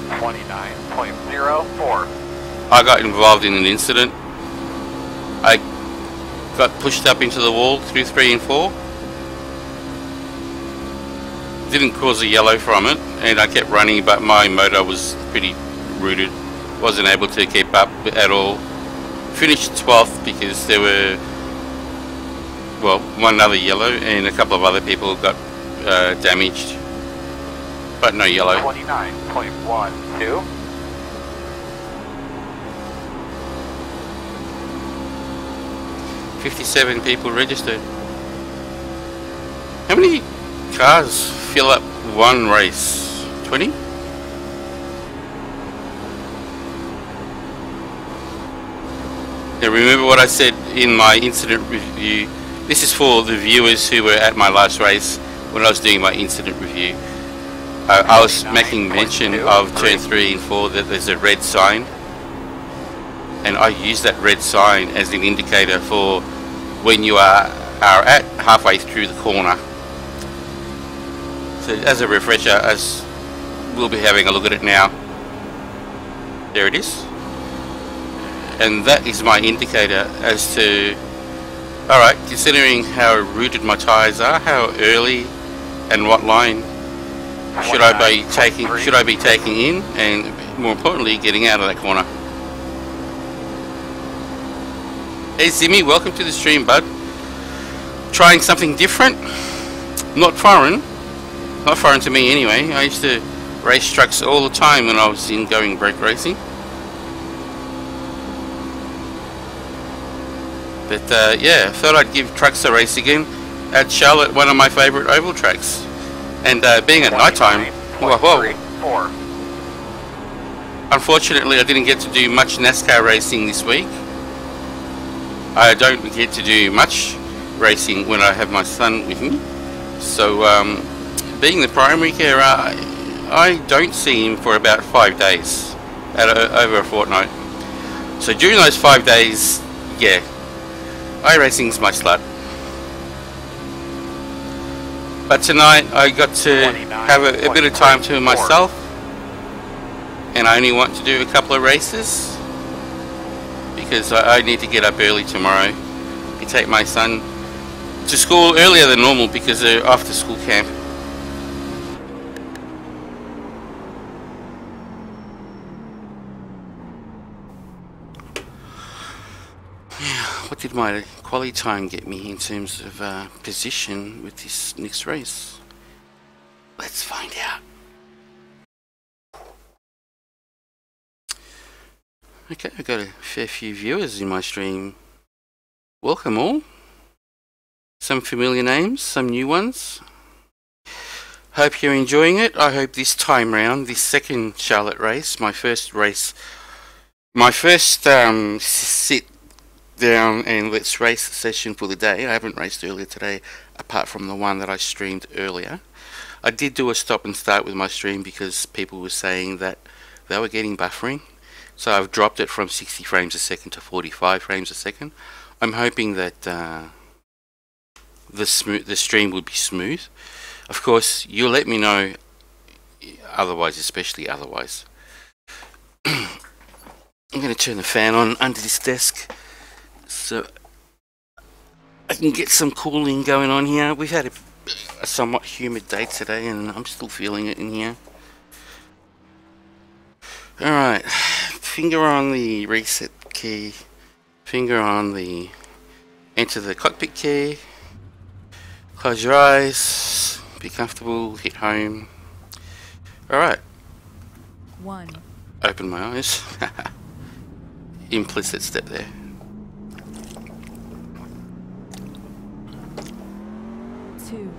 29.04.
I got involved in an incident. I got pushed up into the wall through 3 and 4. Didn't cause a yellow from it, and I kept running, but my motor was pretty rooted. Wasn't able to keep up at all. Finished 12th because there were, well, 1 other yellow and a couple of other people got damaged, but no yellow.
29.12.
57 people registered. How many cars fill up 1 race? 20? Now remember what I said in my incident review. This is for the viewers who were at my last race when I was doing my incident review. I was making mention of turn 3 and 4 that there's a red sign, and I use that red sign as an indicator for when you are at halfway through the corner. So as a refresher, as we'll be having a look at it now. There it is. And that is my indicator as to, alright, considering how rooted my tyres are, how early and what line should I be taking in, and more importantly getting out of that corner. Hey Zimmy, welcome to the stream, bud. Trying something different, not foreign to me anyway. I used to race trucks all the time when I was in going brake racing. But yeah, I thought I'd give trucks a race again at Charlotte, one of my favourite oval tracks. And being at night time, whoa. Unfortunately, I didn't get to do much NASCAR racing this week. I don't get to do much racing when I have my son with me. So, being the primary carer, I don't see him for about 5 days, over a fortnight. So during those 5 days, yeah, iRacing's my slut. But tonight I got to have a bit of time to myself, and I only want to do a couple of races because I need to get up early tomorrow and take my son to school earlier than normal because they're after school camp. What did my quali time get me in terms of position with this next race? Let's find out. Okay, I've got a fair few viewers in my stream. Welcome all. Some familiar names, some new ones. Hope you're enjoying it. I hope this time round, this second Charlotte race, my first sit down and let's race session for the day. I haven't raced earlier today apart from the one that I streamed earlier. I did do a stop and start with my stream because people were saying that they were getting buffering So I've dropped it from 60 frames a second to 45 frames a second. I'm hoping that the stream will be smooth. Of course, you'll let me know otherwise, especially otherwise. I'm going to turn the fan on under this desk so I can get some cooling going on here. We've had a somewhat humid day today and I'm still feeling it in here. Alright, finger on the reset key, finger on the enter the cockpit key, close your eyes, be comfortable, hit home. Alright,
1,
open my eyes. Implicit step there.
2,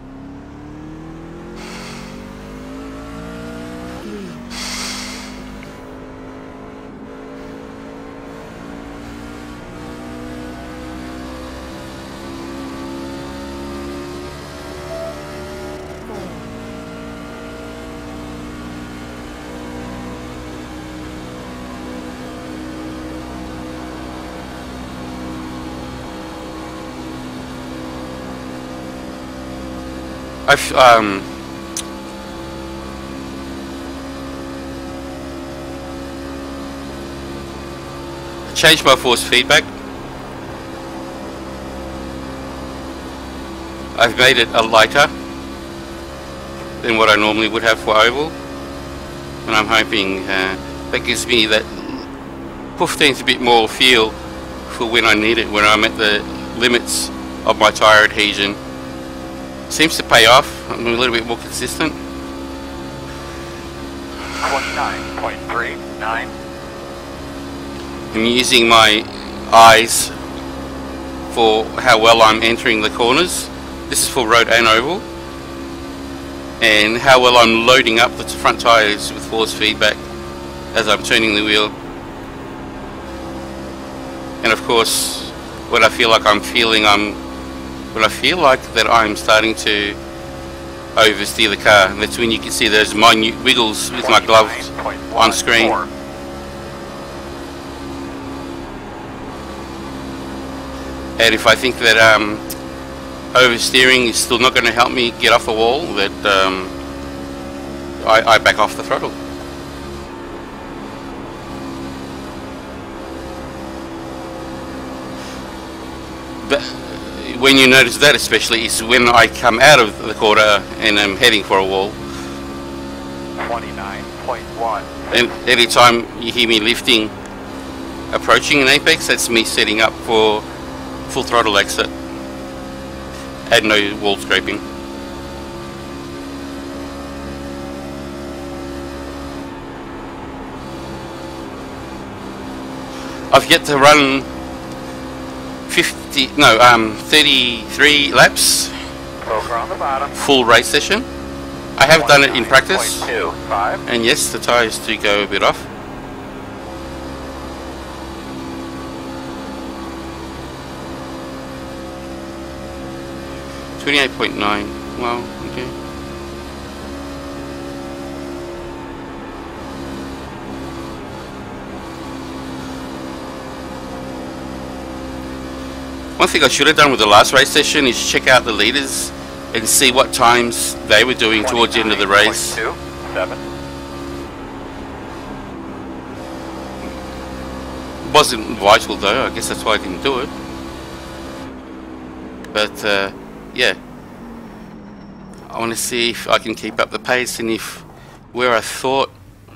I've changed my force feedback. I've made it a lighter than what I normally would have for oval, and I'm hoping that gives me that 15th bit more feel for when I need it, when I'm at the limits of my tyre adhesion. Seems to pay off. I'm a little bit more consistent.
29.39.
I'm using my eyes for how well I'm entering the corners. This is for road and oval. And how well I'm loading up the front tyres with force feedback as I'm turning the wheel. And of course, when I feel like when I feel like that I'm starting to oversteer the car, and that's when you can see those minute wiggles with my gloves on screen. And if I think that oversteering is still not going to help me get off the wall, that I back off the throttle. But when you notice that, especially, is when I come out of the corner and I'm heading for a wall.
29.1.
And anytime you hear me lifting, approaching an apex, that's me setting up for full throttle exit and no wall scraping. I've yet to run 33 laps,
On the bottom.
full race session. I have done it in practice,
29.25.
and yes, the tyres do go a bit off. .9. Well, okay. One thing I should have done with the last race session is check out the leaders and see what times they were doing towards the end of the race.
29.27.
Wasn't vital though, I guess that's why I didn't do it. But yeah, I want to see if I can keep up the pace, and if where I thought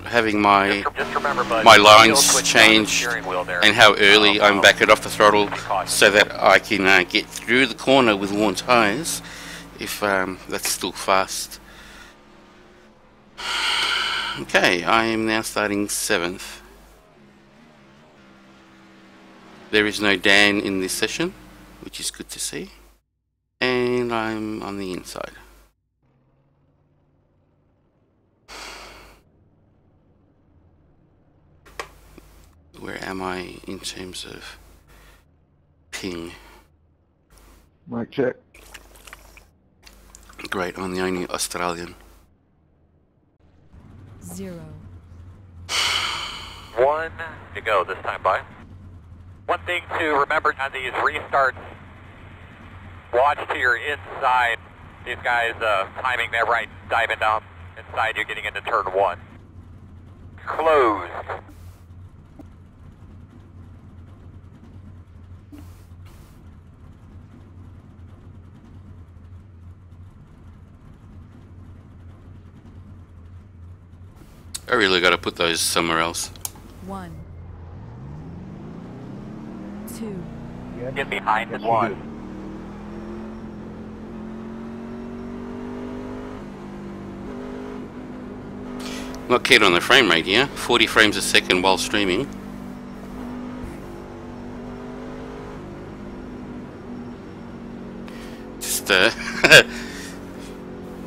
having my
Just remember, bud,
my
you'll
lines
switch on the
changed
steering wheel there.
and how early I'm backing off the throttle
Cautious.
so that I can get through the corner with worn tyres, if that's still fast. Okay, I am now starting 7th. There is no Dan in this session, which is good to see. And I'm on the inside. Where am I in terms of ping?
Mic check.
Great, I'm the only Australian.
0,
1 1 to go this time by. One thing to remember on these restarts, watch to your inside. These guys timing that right, diving down inside you, getting into turn 1. Closed.
I really got to put those somewhere else.
1, 2,
Get behind the 1.
Not keen on the frame rate here. 40 frames a second while streaming. Just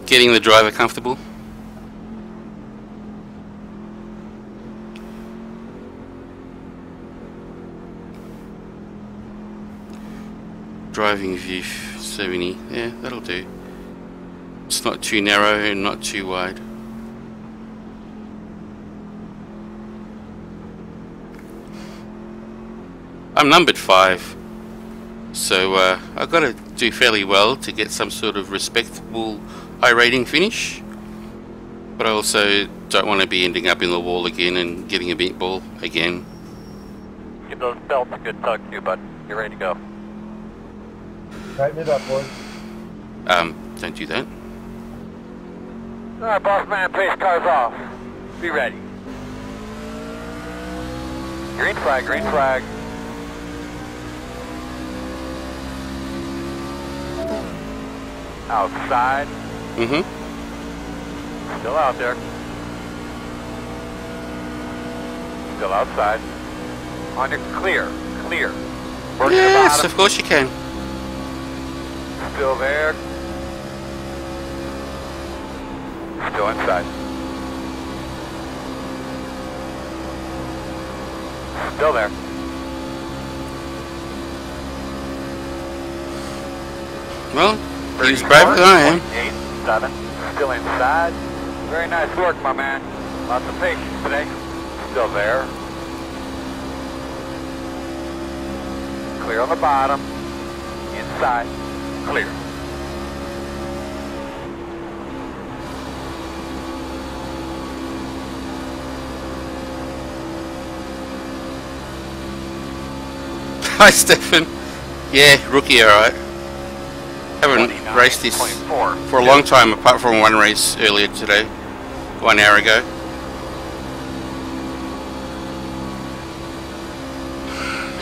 getting the driver comfortable. Driving view 70, yeah, that'll do. It's not too narrow and not too wide. I'm numbered 5, so I've got to do fairly well to get some sort of respectable iRating finish. But I also don't want to be ending up in the wall again and getting a meatball again.
Give those belts a good tug too, bud. You're ready to go.
Tighten it up, boys.
Don't do that.
Alright, boss man, pace cars off. Be ready. Green flag, green flag. Outside.
Mm-hmm.
Still out there. Still outside. On your clear, clear. Working the
Yes,
bottom.
of course you can.
Still there. Still inside. Still there.
Well, he's braver than I am.
8, 7. Still inside. Very nice work, my man. Lots of patience today. Still there. Clear on the bottom. Inside. Clear.
Hi, Stefan. Yeah, rookie, alright. Haven't raced this
29.4.
for a long time, apart from one race earlier today, 1 hour ago.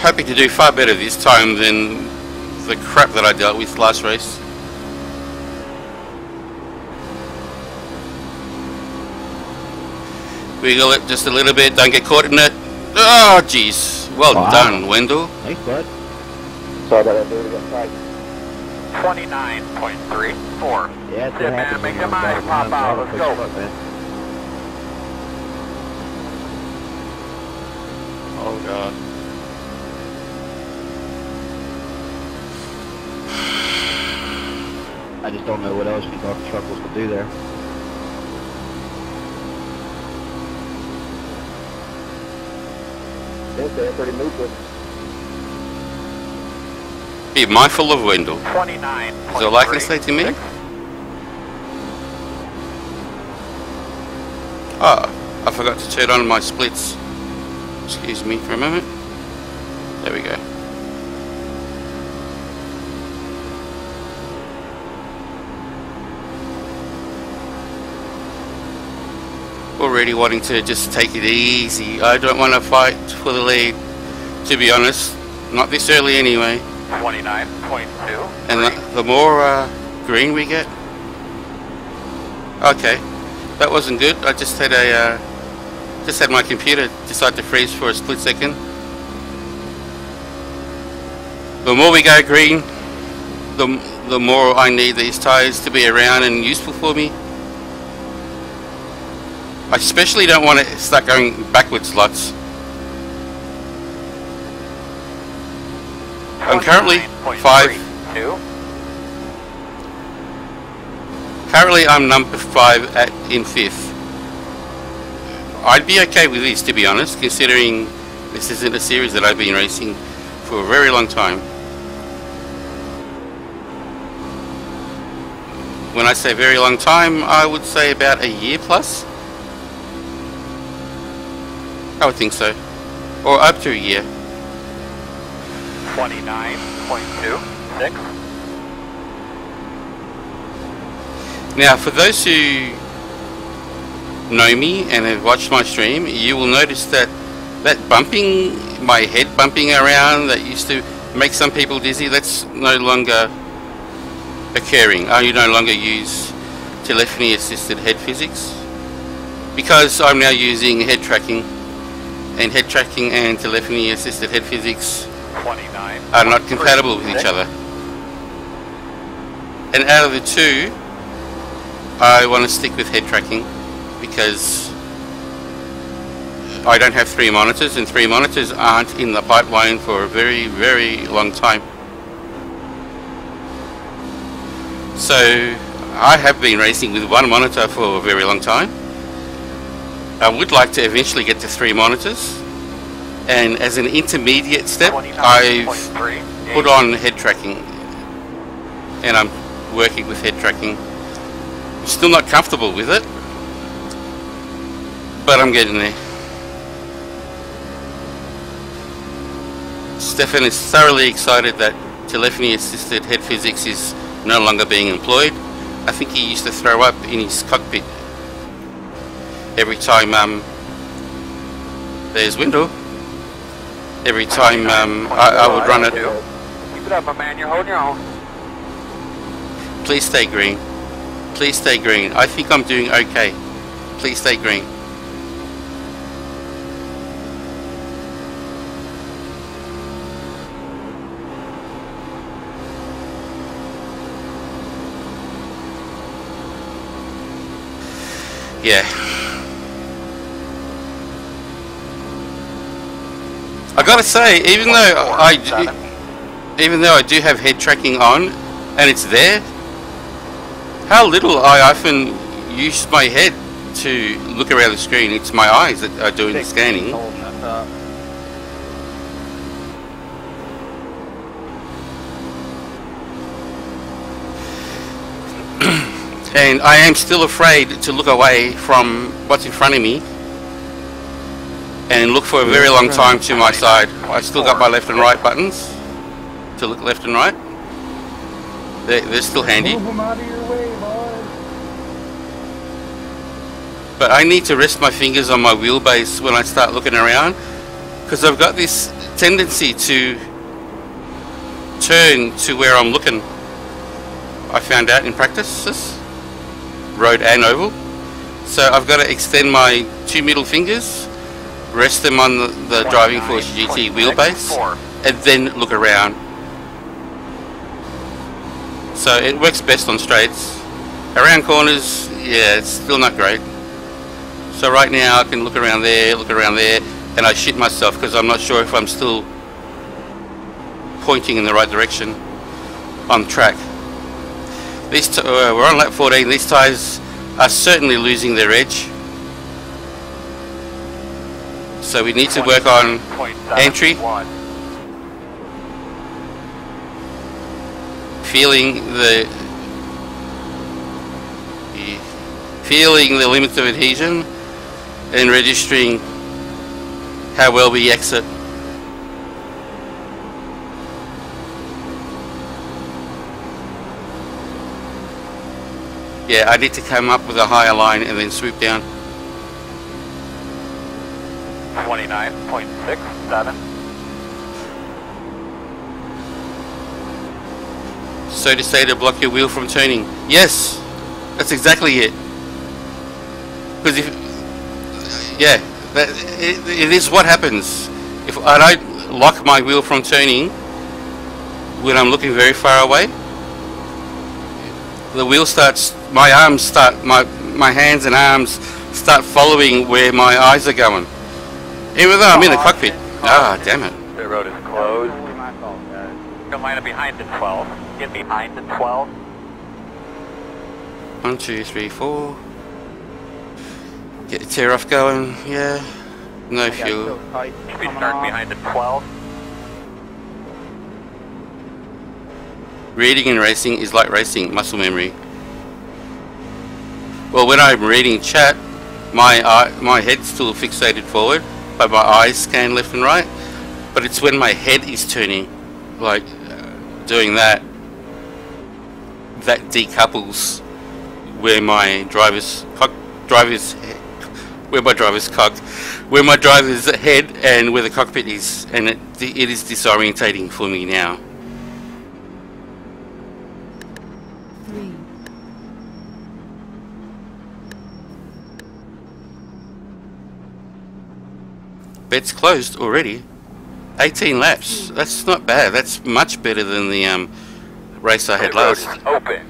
Hoping to do far better this time than the crap that I dealt with last race. Wiggle it just a little bit, don't get caught in it. Oh, jeez. Well done, Wendell.
Thanks, bud.
Sorry about that, dude. Got tight.
29.34.
Yeah, it's
Sit, man, make them eyes pop out. Let's go.
Oh, God.
I just don't know what else you thought the truck was going to do there.
Okay, pretty neutral.
Be mindful of Wendell.
29.
Is all I can say to me? Ah, I forgot to turn on my splits. Excuse me for a moment. There we go. Already wanting to just take it easy. I don't want to fight for the lead, to be honest. Not this early anyway.
29.2.
And the more green we get. Okay, that wasn't good. I just had my computer decide to freeze for a split second. The more we go green, the more I need these tires to be around and useful for me. I especially don't want to start going backwards lots. I'm currently 5.
2.
Currently I'm number 5 in 5th. I'd be okay with this, to be honest, considering this isn't a series that I've been racing for a very long time. When I say very long time, I would say about a year plus. I would think so. Or up to a year.
29.26.
Now, for those who know me and have watched my stream, you will notice that bumping, my head bumping around that used to make some people dizzy, that's no longer occurring. I no longer use telephony assisted head physics because I'm now using head tracking, and head tracking and telephony assisted head physics are not compatible with each other. And out of the two, I want to stick with head tracking because I don't have 3 monitors, and 3 monitors aren't in the pipeline for a very, very long time. So I have been racing with 1 monitor for a very long time. I would like to eventually get to 3 monitors, and as an intermediate step I've put on head tracking, and I'm working with head tracking. I'm still not comfortable with it, but I'm getting there. Stefan is thoroughly excited that telephony assisted head physics is no longer being employed. I think he used to throw up in his cockpit every time there's window. Every time I would run it.
Keep it up, my man. You're holding your own.
Please stay green. Please stay green. I think I'm doing okay. Please stay green. Yeah. I gotta say, even though I do have head tracking on and it's there, how little I often use my head to look around the screen. It's my eyes that are doing the scanning. And I am still afraid to look away from what's in front of me and look for a very long time to my side. I still got my left and right buttons to look left and right. They're still handy.
Move them out of your way, boys.
But I need to rest my fingers on my wheelbase when I start looking around, because I've got this tendency to turn to where I'm looking. I found out in practices, road and oval. So I've got to extend my 2 middle fingers, rest them on the Driving Force GT wheelbase, and then look around. So it works best on straights. Around corners, yeah, it's still not great. So right now I can look around there, and I shit myself because I'm not sure if I'm still pointing in the right direction on track. We're on lap 14. These tyres are certainly losing their edge. So we need to work on entry, feeling the limits of adhesion, and registering how well we exit. Yeah, I need to come up with a higher line and then swoop down.
29.67.
So to say to block your wheel from turning. Yes, that's exactly it. Because it is what happens. If I don't lock my wheel from turning when I'm looking very far away, the wheel starts, my hands and arms start following where my eyes are going. Even though I'm in the cockpit. Ah, damn it.
The road is closed. Go line up behind the 12. Get behind the 12.
1, 2, 3, 4. Get the tear off going, yeah. No
I got
fuel.
so tight
Should be
coming
starting
off.
behind the 12.
Reading and racing is like racing, muscle memory. Well, when I'm reading chat, my head's still fixated forward, but my eyes scan left and right. But it's when my head is turning, like doing that decouples where my driver's head and where the cockpit is, and it is disorientating for me now.
3,
Bed's closed already. 18 laps. That's not bad. That's much better than the race I had
The road
last.
is open.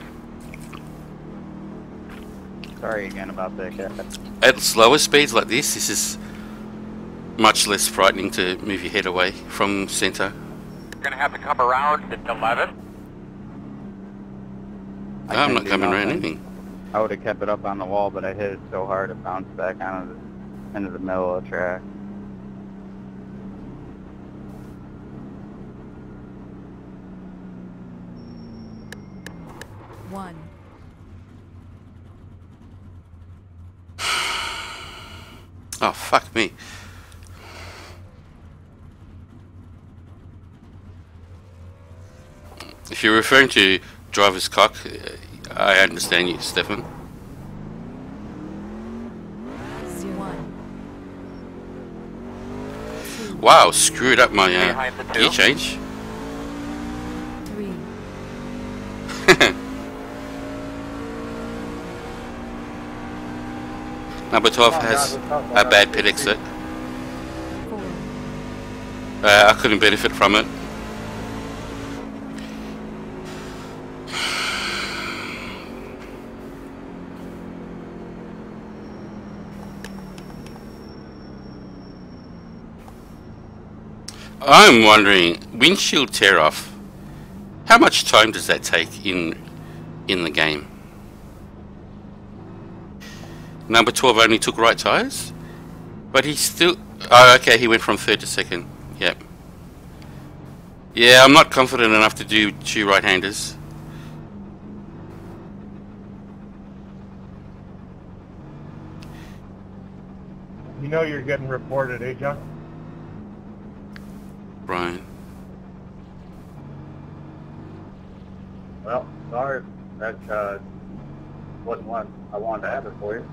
Sorry again about that, Cat.
At slower speeds like this is much less frightening to move your head away from centre.
You're going to have to come around at 11.
I
I'm
couldn't
not
do
coming around
nothing.
anything.
I would have kept it up on the wall, but I hit it so hard it bounced back into the middle of the track.
one,
Oh, fuck me. If you're referring to driver's cock, I understand you, Stefan.
0, 1, 2,
Wow, screwed up my
Behind the
gear
two.
change.
3,
Number 12 has a bad pit exit.
4,
I couldn't benefit from it. I'm wondering, windshield tear off, how much time does that take in the game? Number 12 only took right tyres? But he still... Oh, okay, he went from third to second. Yep. Yeah, I'm not confident enough to do two right-handers.
You know you're getting reported, eh, John?
Brian.
Well, sorry, that wasn't what I wanted to happen for you.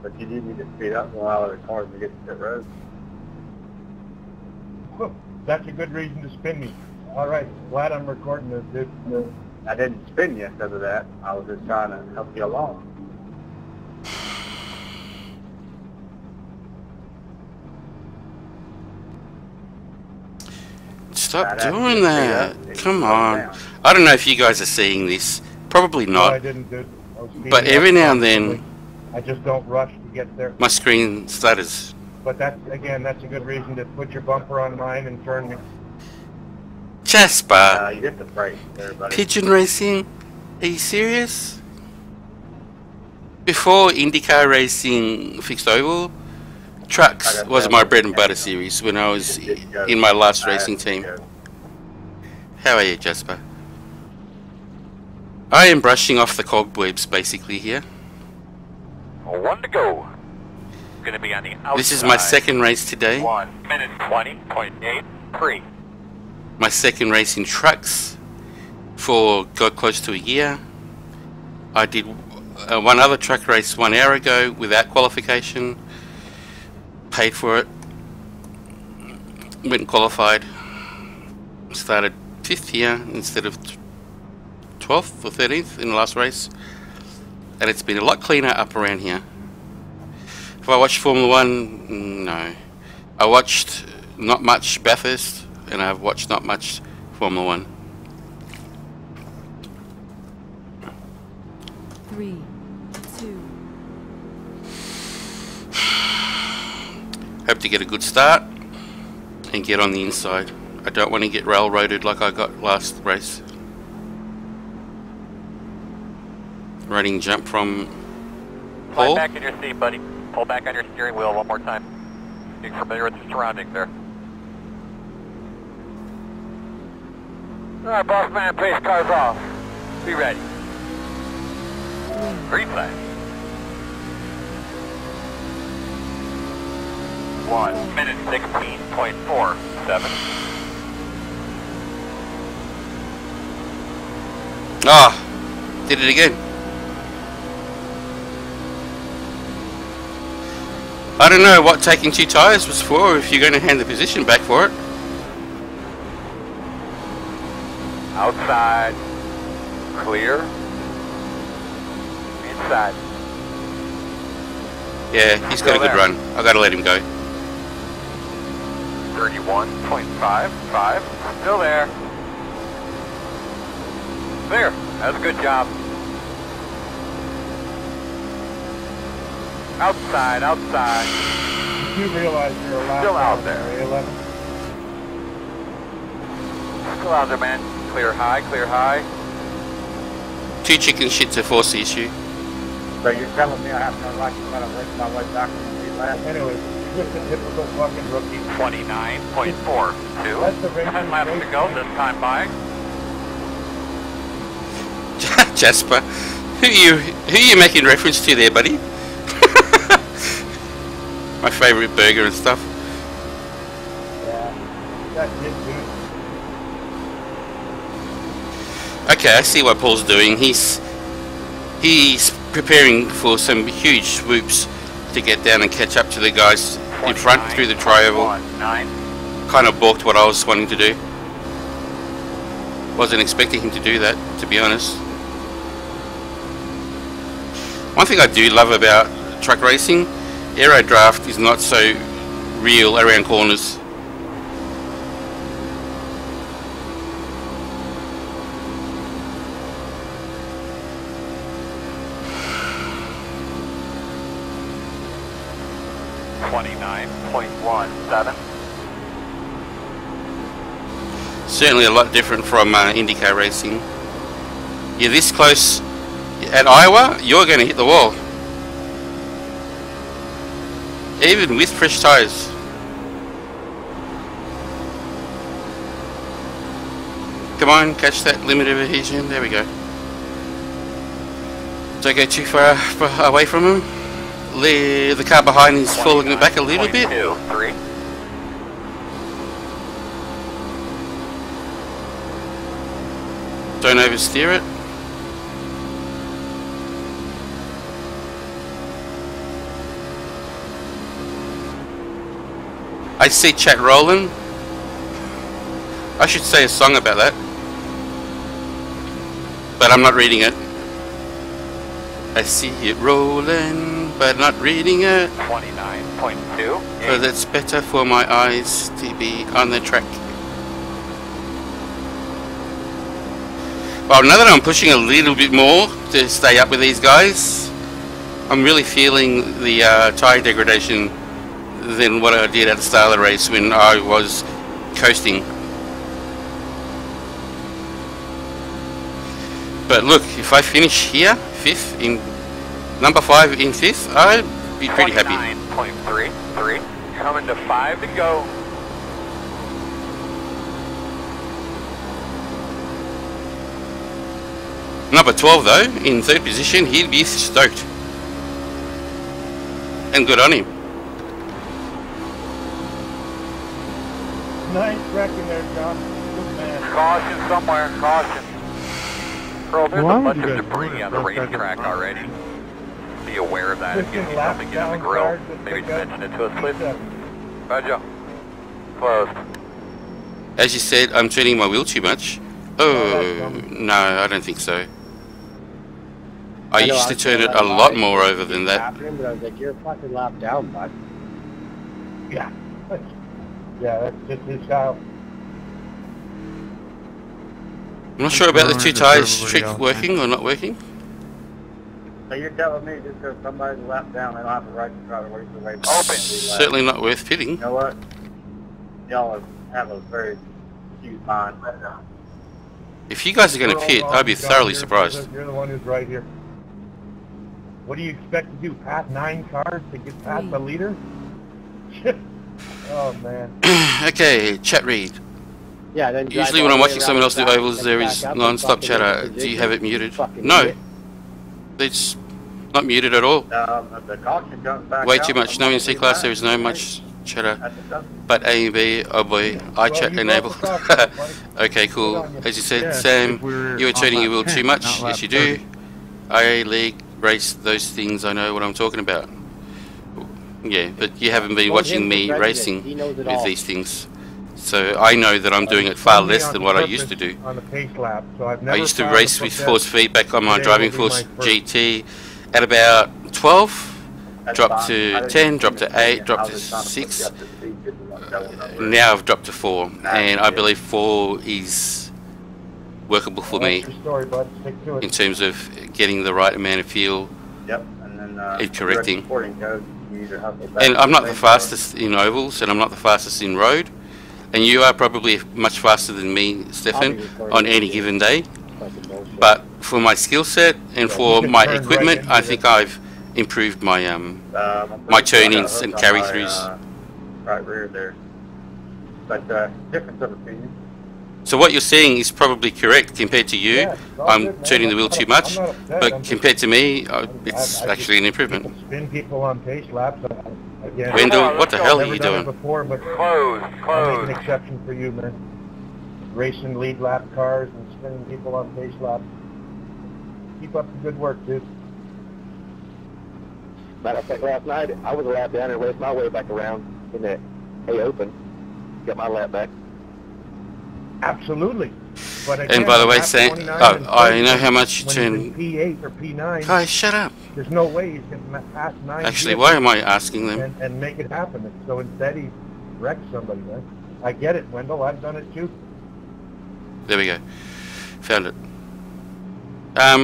But you do need to speed up and allow other cars to get to pit road.
That's a good reason to spin me. All right, glad I'm recording this.
I didn't spin you because of that. I was just trying to help you along.
Stop
I'd have to
doing
speed
that.
up and
Come
slow
on.
down.
I don't know if you guys are seeing this. Probably
No, I
not.
didn't do. I was speeding
But
up
every now and
constantly.
then,
I just don't rush to get there.
my screen stutters.
But that's a good reason to put your bumper on mine and turn me.
Jasper.
You get the break there, buddy.
Pigeon racing? Are you serious? Before IndyCar racing fixed oval, trucks was my bread and butter series when I was in my last racing team. How are you, Jasper? I am brushing off the cobwebs basically here.
1 to go. Going to be on the outside.
This is my second race today.
1 minute 20.83.
My second race in trucks for got close to a year. I did one other truck race 1 hour ago without qualification. Paid for it. Went and qualified. Started 5th here instead of 12th or 13th in the last race. And it's been a lot cleaner up around here. Have I watched Formula 1? No. I watched not much Bathurst, and I've watched not much Formula 1.
3, 2,
Hope to get a good start and get on the inside. I don't want to get railroaded like I got last race. Running jump from Paul?
back in your seat, buddy. Pull back on your steering wheel one more time. Getting familiar with your surroundings there. Alright, boss man, pace cars off. Be ready. Green flag. 1 minute 16.47.
Ah, did it again. I don't know what taking 2 tyres was for, if you're going to hand the position back for it.
Outside. Clear. Inside.
Yeah, he's got a good run. I got to let him go.
31.55. Still there. Clear. That's a good job. Outside, outside.
You realize you're allowed
Still out there.
11?
Still out there, man. Clear high, clear high.
2 chicken shit's a force issue.
So you're telling me I have no right to try to work my way back from the last?
Anyway, just a typical fucking rookie.
29.42.
That's the race.
10 laps to go, this time by.
Jasper, who are you making reference to there, buddy? My favourite burger and stuff.
Yeah, that's it, dude.
Okay, I see what Paul's doing. He's preparing for some huge swoops to get down and catch up to the guys in front through the tri-oval. Kind of balked what I was wanting to do. Wasn't expecting him to do that, to be honest. One thing I do love about truck racing, aero draft is not so real around corners. Certainly a lot different from IndyCar racing. You're this close at Iowa, you're going to hit the wall. Even with fresh tyres. Come on, catch that limit of adhesion. There we go. Don't go too far away from him. The car behind is falling back a little bit.
3.
Don't oversteer it. I see chat rolling. I should say a song about that. But I'm not reading it. I see it rolling, but not reading it.
29.2.
Because it's better for my eyes to be on the track. Well, now that I'm pushing a little bit more to stay up with these guys, I'm really feeling the tyre degradation than what I did at the start of the race when I was coasting. But look, if I finish here, 5th, in number 5 in 5th, I'd be pretty happy.
29.33. Coming to 5 to go.
Number 12 though, in 3rd position, he'd be stoked. And good on him.
Nice wrecking there, John. Good man.
Caution somewhere, caution. Earl, there's a bunch of debris on the racetrack already. Be aware of that and get yourself to get on the grill. Maybe mention it to us, please. Roger. Closed.
As you said, I'm turning my wheel too much. Oh, no, I don't think so. I used to turn it a lot more over than that.
But I was like, you're fucking lap down, bud.
Yeah. Yeah, that's just his style.
I'm not sure about the 2 tyres trick working or not working.
So you're telling me just because somebody's a lap down, they don't have the right to try to race away?
Certainly not worth pitting.
You know what? Y'all have a very huge mind.
If you guys are going to pit, I'd be thoroughly surprised.
You're the one who's right here. What do you expect to do? Pass 9 cars to get past the leader? Oh man.
Okay, chat read.
Yeah, then
Usually when I'm watching someone else do ovals, there is non-stop chatter. Do you have it muted? No. It's not muted at all.
The caution comes back
Way
out,
too much. No, in C class there is no much chatter. But A and B, oh boy, iChat enabled. Okay, cool. As you said, Sam, you are turning your wheel too much. Yes, you do. IA League, race, those things, I know what I'm talking about. Yeah, but you haven't been watching me racing with these things. So I know that I'm doing it far less than what I used to do.
On the pace lap, so I've never
I used to race with force feedback on my driving force GT at about 12, dropped to 10, dropped to 8, dropped to 6. Now I've dropped to 4, and I believe 4 is workable for me in terms of getting the right amount of fuel and correcting. And I'm not the fastest in ovals, and I'm not the fastest in road. And you are probably much faster than me, Stefan, on any given day. But for my skill set and for my equipment, I think I've improved my my turnings and carry-throughs.
Right rear there. But difference of opinion.
So what you're saying is probably correct compared to you. I'm turning the wheel too much, but compared to me, it's actually an improvement.
Spin people on pace laps. Again,
Wendell, what the hell are you doing?
Before, but
Close.
I'll make an exception for you, man. Racing lead lap cars and spinning people on pace laps. Keep up the good work, dude.
Matter of fact, last night I was a lap down and raced my way back around in the A Open. Got my lap back.
Absolutely. But again,
And by the way,
lap
saying,
29 and
I know
30,
how much you
when
turn.
he's in P8 or P9.
Guys, shut up.
There's no way he's going to pass 9.
Actually, why am I asking them?
And make it happen. So instead, he wrecks somebody, man. I get it, Wendell. I've done it too.
There we go. Found it. I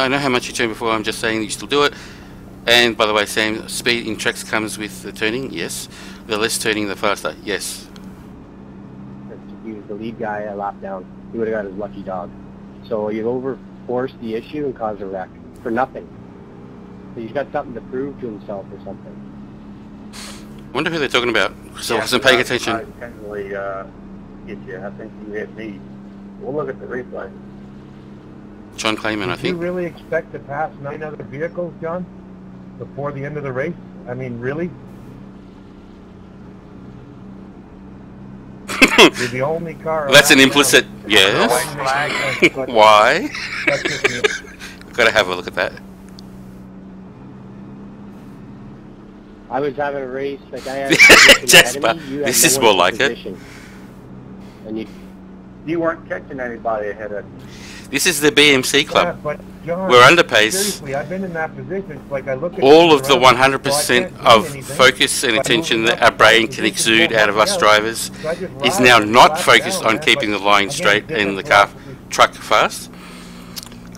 know how much you turned before. I'm just saying that you still do it. And by the way, Sam, speed in tracks comes with the turning. Yes. The less turning, the faster. Yes.
He was the lead guy at lap down. He would have got his lucky dog. So you've overforced the issue and caused a wreck for nothing. So he's got something to prove to himself or something.
I wonder who they're talking about, because I wasn't paying attention.
I intentionally hit you. I think you hit me. We'll look at the replay.
John Clayman, I
Do you
think.
really expect to pass 9 other vehicles, John, before the end of the race? I mean, really? You're the only car.
That's an
around
implicit
now.
yes. Why? Gotta have a look at that.
I was having a race, like I had
Jasper, this is more like it.
And
You weren't catching anybody ahead of you.
This is the BMC
Yeah,
club.
but John,
We're underpaced.
seriously, I've been in that position. It's like I look at
All
things
of the
around me,
100%
so I can't
of
see anything.
focus and
But I
attention
move
that
up
our
in
brain
that
can
position,
exude out of us
else.
drivers
So I just
is
ride
now
and
not
flat
focused
down,
on
man,
keeping
but
the line
again,
straight and
different
the car
philosophy.
truck fast.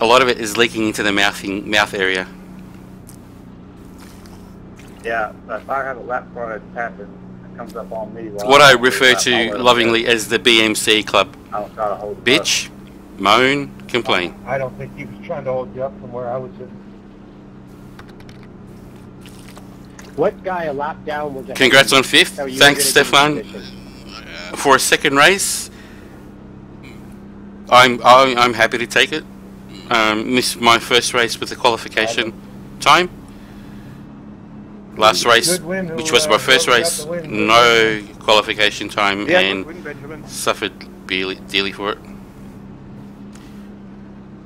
A lot of it is leaking into the mouth area.
Yeah, if I have a lap car that's tapping, it comes up on me.
What I refer to lovingly as the BMC club.
I'll try to hold it up.
Bitch, moan, complain.
I don't think he was trying to hold you up from where I was sitting.
what guy a lap down was ahead
Congrats
of
on
you?
5th.
So you
Thanks,
were gonna be in
Stefan.
position.
For a second race, I'm happy to take it. Missed my first race with the qualification time. Last race,
Good win,
which was my first
got the
race,
win.
no qualification time,
Yeah,
and
good win, Benjamin.
suffered dearly for it.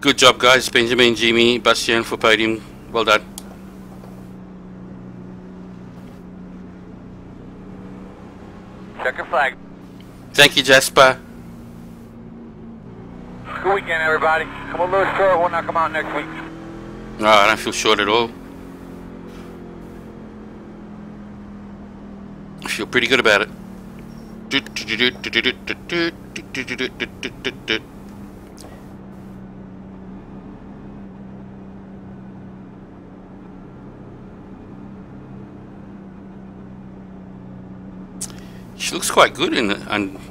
Good job, guys. Benjamin, Jimmy, Bastian for podium. Well done.
Check your flag.
Thank you, Jasper.
Good weekend, everybody. Come a little short. We'll knock them out next week.
No, I don't feel short at all. I feel pretty good about it. She looks quite good in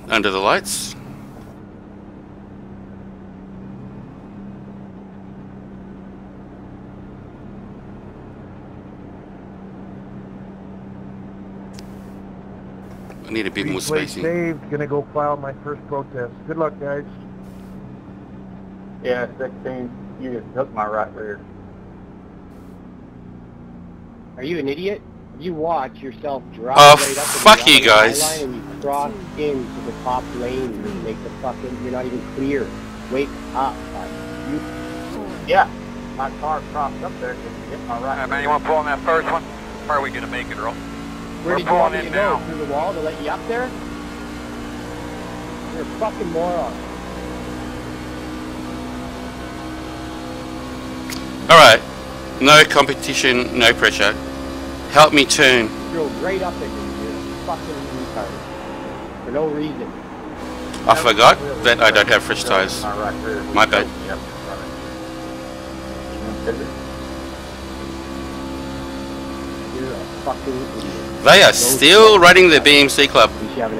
under the lights. need a bit more
Replay
spacing.
saved. Gonna go file my first protest. Good luck, guys.
Yeah, 16. You just took my right rear.
Are you an idiot? You watch yourself drive
Oh,
right up to
fuck
the
you
yellow
guys.
line and you cross into the top lane and you make the fucking, you're not even clear. Wake up, bud. You,
Yeah, my car crossed up there because you hit my right
Alright,
rear.
man, you want to pull on that first one? Or are we going to make it, Earl?
where
We're
did you want me
pulling
to
in
go?
now.
Through the wall to let you up there? You're a fucking moron.
Alright. No competition, no pressure. Help me turn.
You drove right up there. You're a fucking retard. For no reason.
I forgot that I don't have fresh tires.
My right rear.
My bad.
Yep,
You're a fucking idiot.
They are still running the BMC club.
At least you have an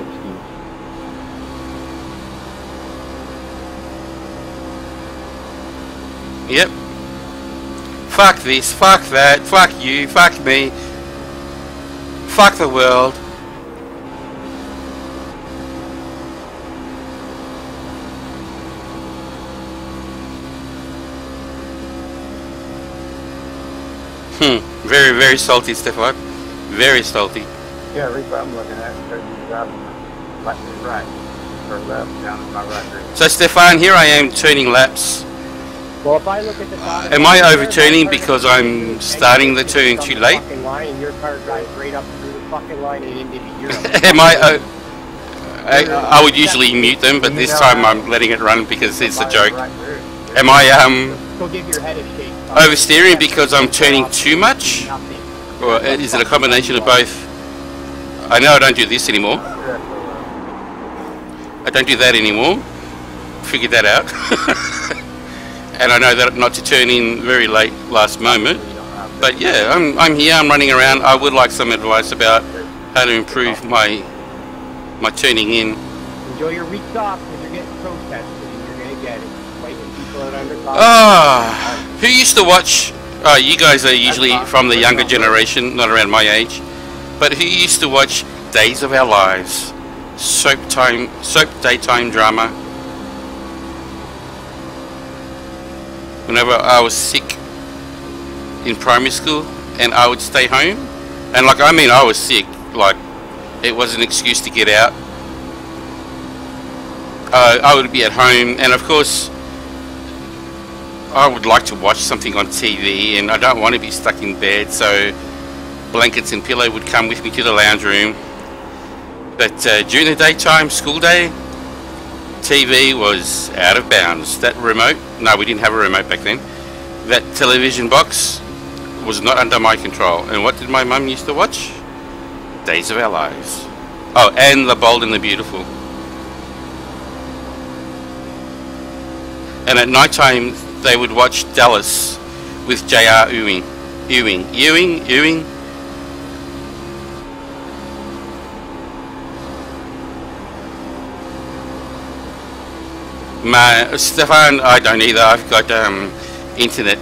excuse.
Yep. Fuck this, fuck that, fuck you, fuck me. Fuck the world. Very, very salty, Stefan. Very salty.
Yeah, Rick, I'm looking at it because you're driving left and right. Or left, down at my right rear.
So, Stefan, here I am turning laps.
Well, if I look at the top
Am I overturning because I'm starting the turn too late?
Fucking line and your car drives right up through the fucking line and into you.
Am I would usually mute them, but this time I'm letting it run because it's a joke. Am I
Go give your head a shake.
oversteering because I'm turning too much? Or is it a combination of both? I know I don't do this anymore. I don't do that anymore. Figured that out. And I know that not to turn in very late last moment. But yeah, I'm here, I'm running around. I would like some advice about how to improve my turning in.
Enjoy your weeks off because you're getting protested and you're going to get it. Fighting people out under
Who used to watch, you guys are usually from the younger generation, not around my age, but who used to watch Days of Our Lives, soap daytime drama? Whenever I was sick in primary school and I would stay home, and like, I mean, I was sick, like, it was an excuse to get out. I would be at home, and of course I would like to watch something on TV, and I don't want to be stuck in bed, so blankets and pillow would come with me to the lounge room. But during the daytime, school day, TV was out of bounds. That remote, no, we didn't have a remote back then. That television box was not under my control. And what did my mum used to watch? Days of Our Lives. Oh, and The Bold and the Beautiful. And at night time, they would watch Dallas with J.R. Ewing. Stefan, I don't either. I've got internet.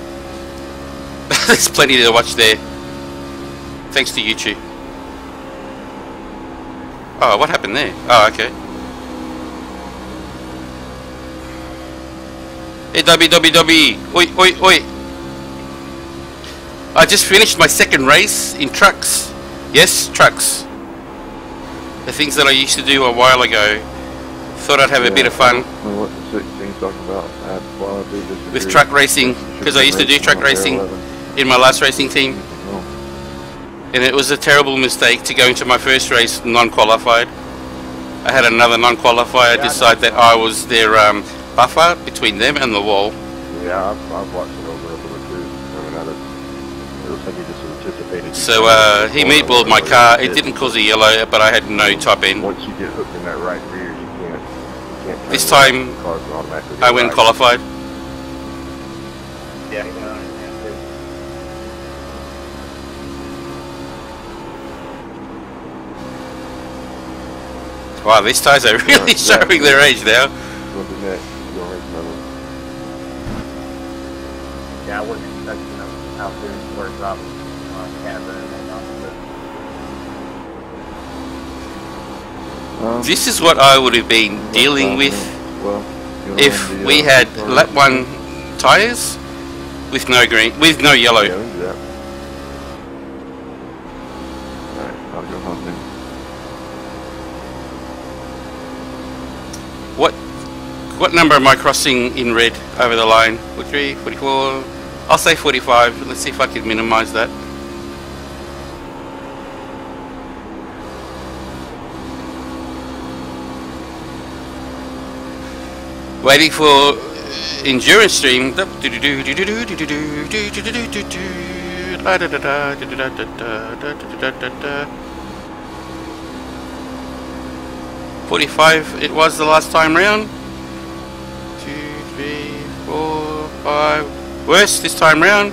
There's plenty to watch there. Thanks to YouTube. Oh, what happened there? Oh, okay. Hey, WWW. Oi. I just finished my second race in trucks. Yes, trucks. The things that I used to do a while ago. Thought I'd have a bit of fun.
What the 16's talking about.
With truck racing, because I used to do truck racing in my last racing team. And it was a terrible mistake to go into my first race non-qualified. I had another non-qualifier decide that I was their buffer between them and the wall.
Yeah, I've watched it over a little bit too. I mean, it looks like he just anticipated.
So he meatballed my car. It didn't cause a yellow, but I had no top end.
Once you get hooked in that right rear, you can't
this time I went qualified.
Yeah, you can understand too.
Wow, these tires are really showing their age now.
Yeah, I wasn't expecting them how soon it works up on Canada and whatnot.
This is what I would have been dealing with if we had lap 1 tyres with no green, with no yellow.
Yeah, alright, I'll go home then.
What number am I crossing in red over the line? 43, 44, I'll say 45. Let's see if I can minimize that. Waiting for endurance stream. 45 it was the last time round. 2, 3, 4, 5. Worse this time round.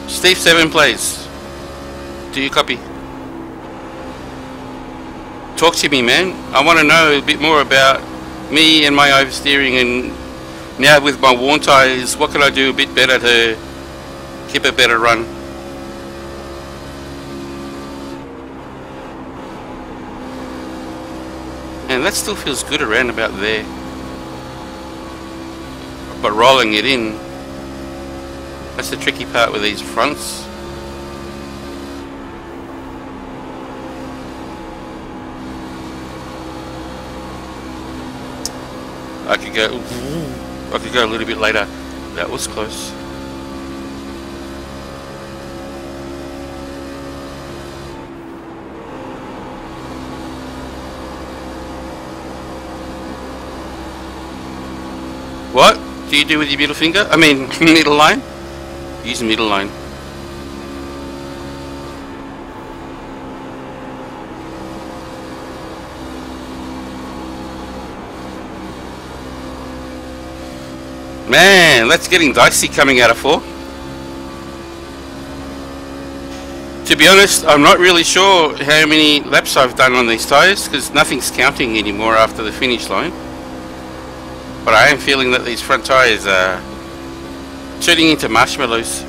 Steve 7 plays. Do you copy? Talk to me, man. I want to know a bit more about me and my oversteering, and now with my worn tyres, what can I do a bit better to keep a better run? And that still feels good around about there. But rolling it in, that's the tricky part with these fronts. I could go a little bit later. That was close. What do you do with your middle finger? I mean, middle line? Use middle line. Man, that's getting dicey coming out of 4. To be honest, I'm not really sure how many laps I've done on these tyres, because nothing's counting anymore after the finish line. But I am feeling that these front tyres are turning into marshmallows.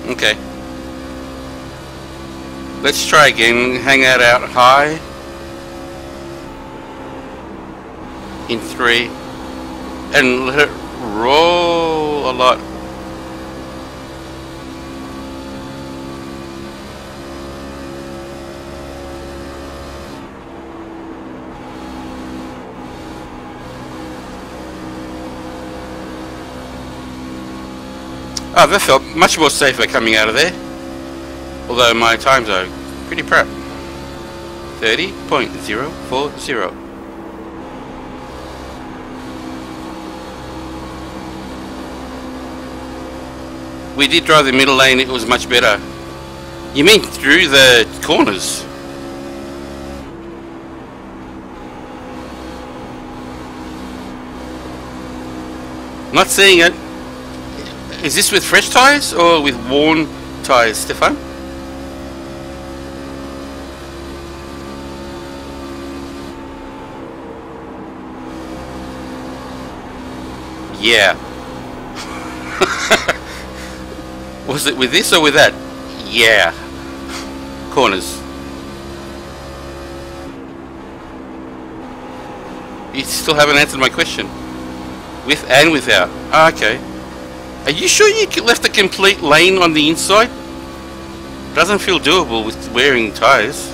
Okay. Let's try again. Hang that out high. In 3. And let it roll a lot. Oh, that felt much more safer coming out of there. Although my times are pretty crap. 30.040. We did drive the middle lane, it was much better. You mean through the corners? Not seeing it. Is this with fresh tyres or with worn tyres, Stefan? Yeah. Was it with this or with that? Yeah. Corners. You still haven't answered my question. With and without. Ah, okay. Are you sure you left a complete lane on the inside? Doesn't feel doable with wearing tyres.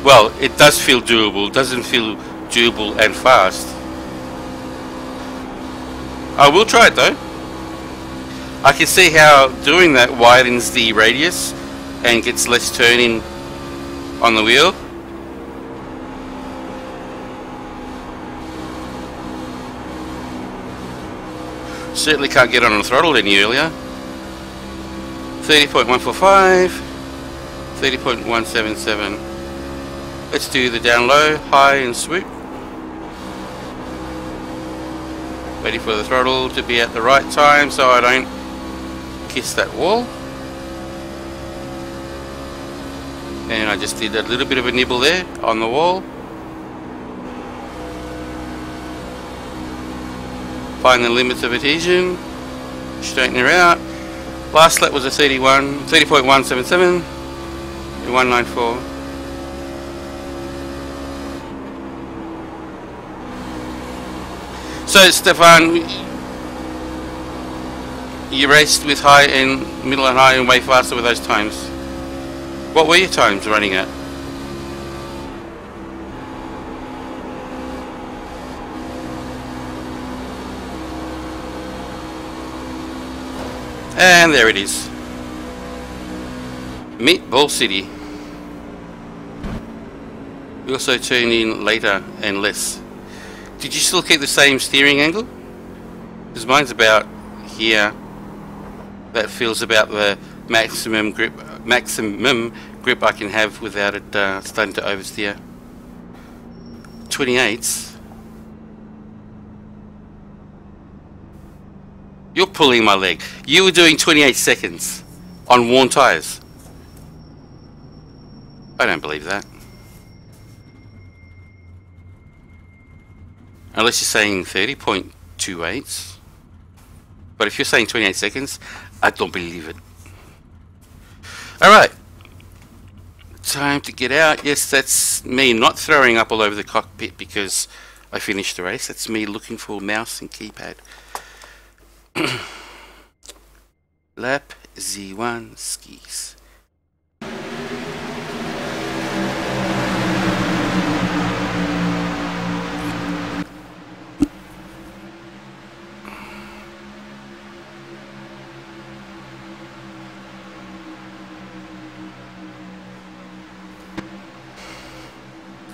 Well, it does feel doable. Doesn't feel doable and fast. I will try it though. I can see how doing that widens the radius and gets less turning on the wheel. Certainly can't get on the throttle any earlier. 30.145, 30.177. Let's do the down low, high and swoop. Waiting for the throttle to be at the right time so I don't kiss that wall. And I just did a little bit of a nibble there on the wall. Find the limits of adhesion. Straighten her out. Last lap was a 30.177 and 194. So Stefan, you raced with high and middle and high and way faster with those times. What were your times running at? And there it is. Meatball City. We also tune in later and less. Did you still keep the same steering angle? Because mine's about here. That feels about the maximum grip I can have without it starting to oversteer. 28s. You're pulling my leg. You were doing 28 seconds on worn tyres. I don't believe that. Unless you're saying 30.28s. But if you're saying 28 seconds, I don't believe it. Alright. Time to get out. Yes, that's me not throwing up all over the cockpit because I finished the race. That's me looking for mouse and keypad. Lap Z1 skis.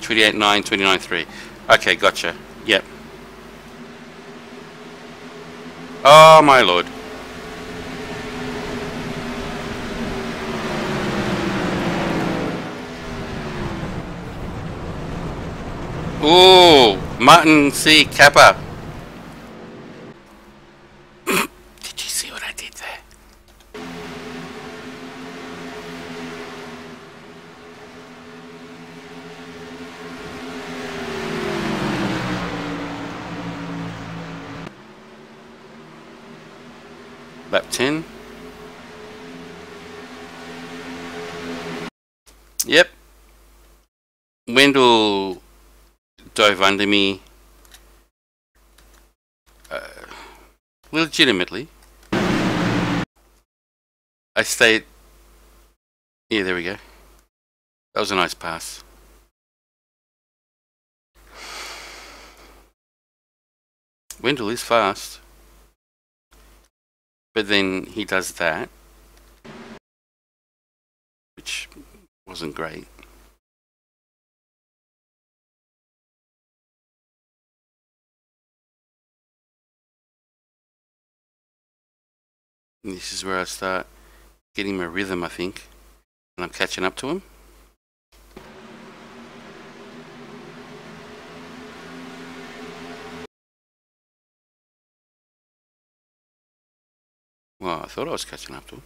28.9, 29.3. Okay, gotcha. Yep. Oh my lord. Ooh, Martin C. Kappa. Did you see what I did there? Lap 10. Yep. Wendell dove under me. Legitimately. I stayed. Yeah, there we go. That was a nice pass. Wendell is fast. But then he does that, which wasn't great. And this is where I start getting my rhythm, I think, and I'm catching up to him. Well, I thought I was catching up to him.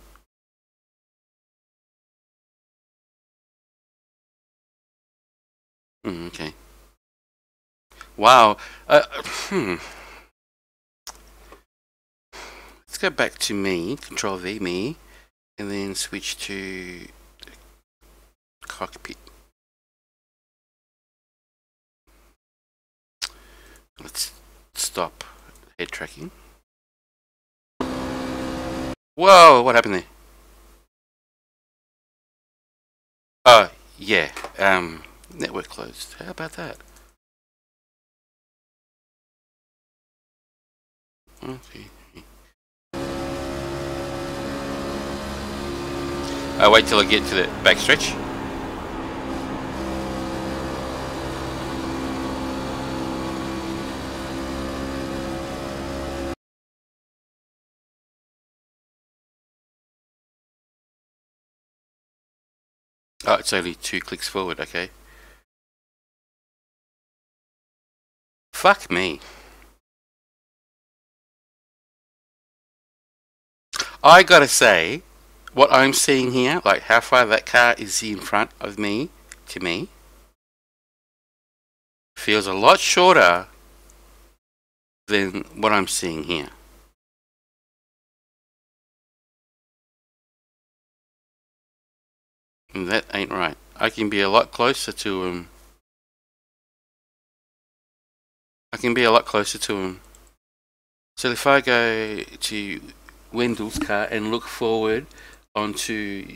Okay. Wow. Let's go back to me, Control V me, and then switch to cockpit. Let's stop head tracking. Whoa, what happened there? Oh, yeah, network closed. How about that? Okay. I'll wait till I get to the backstretch. Oh, it's only 2 clicks forward, okay. Fuck me. I gotta say, what I'm seeing here, like how far that car is in front of me, to me, feels a lot shorter than what I'm seeing here. And that ain't right. I can be a lot closer to him. I can be a lot closer to him. So if I go to Wendell's car and look forward onto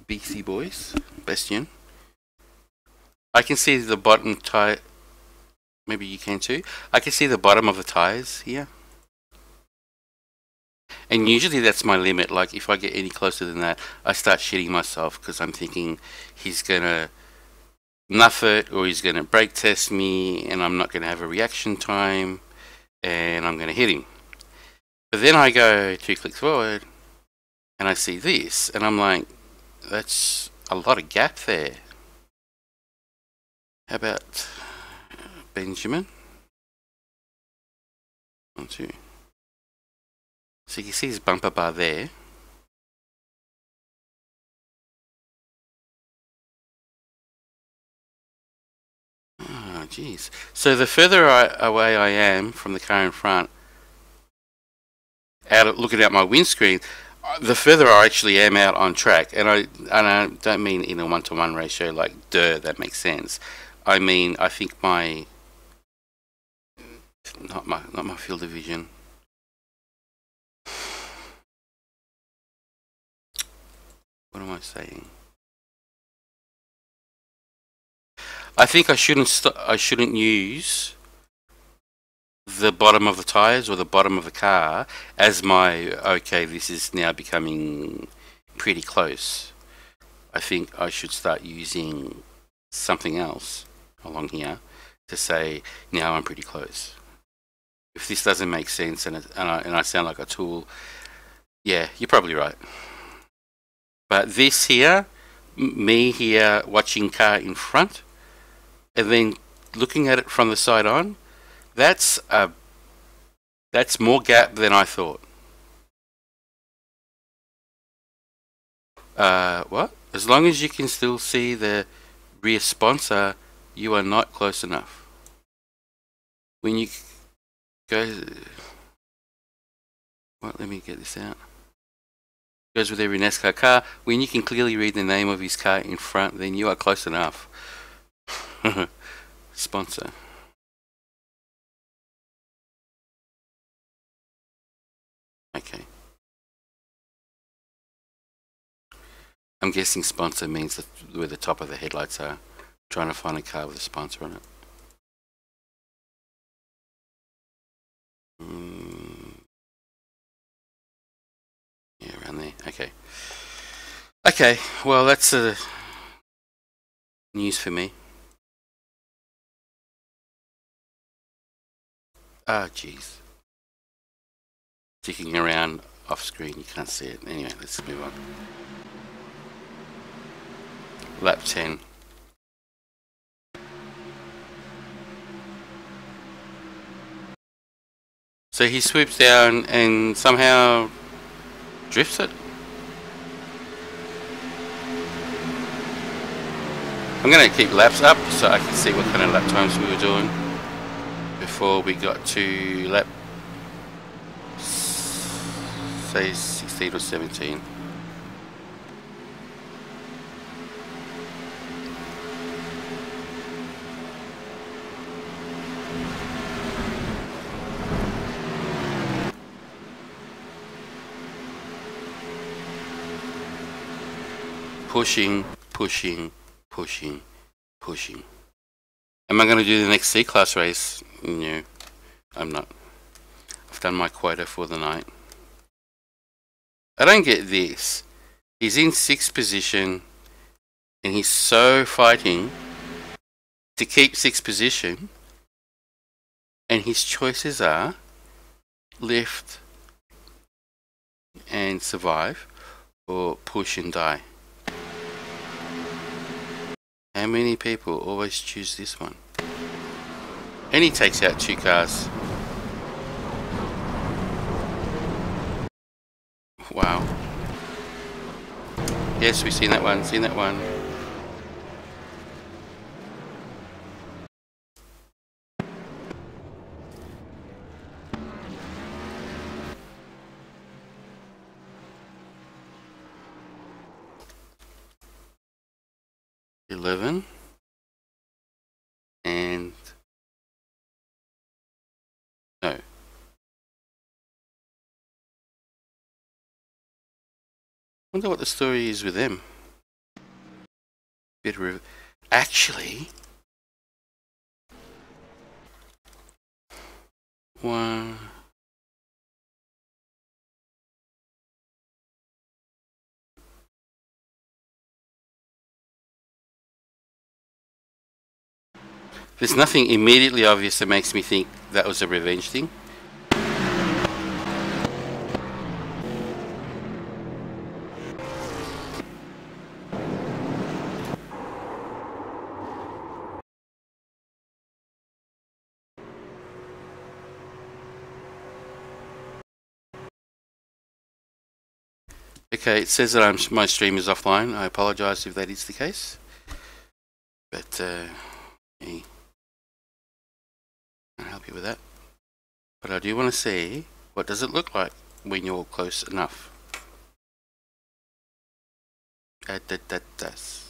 BC Boys, Bastion, I can see the bottom tire. Maybe you can too. I can see the bottom of the tires here. And usually that's my limit. Like if I get any closer than that, I start shitting myself because I'm thinking he's gonna nuff it or he's gonna brake test me and I'm not gonna have a reaction time and I'm gonna hit him. But then I go 2 clicks forward and I see this and I'm like, that's a lot of gap there. How about Benjamin? 1, 2. So you can see his bumper bar there. Oh, jeez. So the further away I am from the car in front, looking out my windscreen, the further I actually am out on track. And I don't mean in a 1-to-1 ratio like that makes sense. I mean I think my not my field of vision. What am I saying? I think I shouldn't use the bottom of the tires or the bottom of the car as my okay, this is now becoming pretty close. I think I should start using something else along here to say now I'm pretty close. If this doesn't make sense and I sound like a tool, yeah, you're probably right. But this here, me here watching car in front, and then looking at it from the side on, that's more gap than I thought. What? As long as you can still see the rear sponsor, you are not close enough. When you go, well, let me get this out. Goes with every NASCAR car. When you can clearly read the name of his car in front, then you are close enough. Sponsor. Okay. I'm guessing sponsor means where the top of the headlights are. Trying to find a car with a sponsor on it. Yeah, around there. Okay. Okay, well that's news for me. Ah, jeez. Ticking around off screen, you can't see it. Anyway, let's move on. Lap 10. So he swoops down and somehow drifts it. I'm going to keep laps up so I can see what kind of lap times we were doing before we got to lap, say, 16 or 17. Pushing, pushing, pushing, pushing. Am I going to do the next C-Class race? No, I'm not. I've done my quota for the night. I don't get this. He's in 6th position and he's so fighting to keep 6th position, and his choices are lift and survive or push and die. How many people always choose this one? And he takes out 2 cars. Wow. Yes, we've seen that one, seen that one. $11 and no. Wonder what the story is with them. Actually, one. There's nothing immediately obvious that makes me think that was a revenge thing. Okay, it says that my stream is offline. I apologise if that is the case. But, yeah, I'll help you with that. But I do want to see, what does it look like when you're close enough? That does.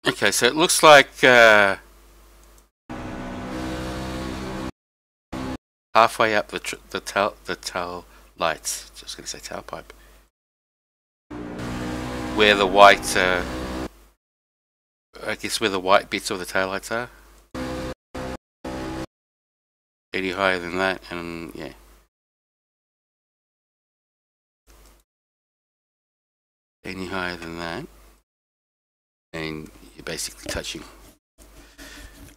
Okay, so it looks like halfway up the tail lights. Just gonna say tailpipe. Where the white, I guess where the white bits of the taillights are. Any higher than that, and yeah. Any higher than that, and you're basically touching.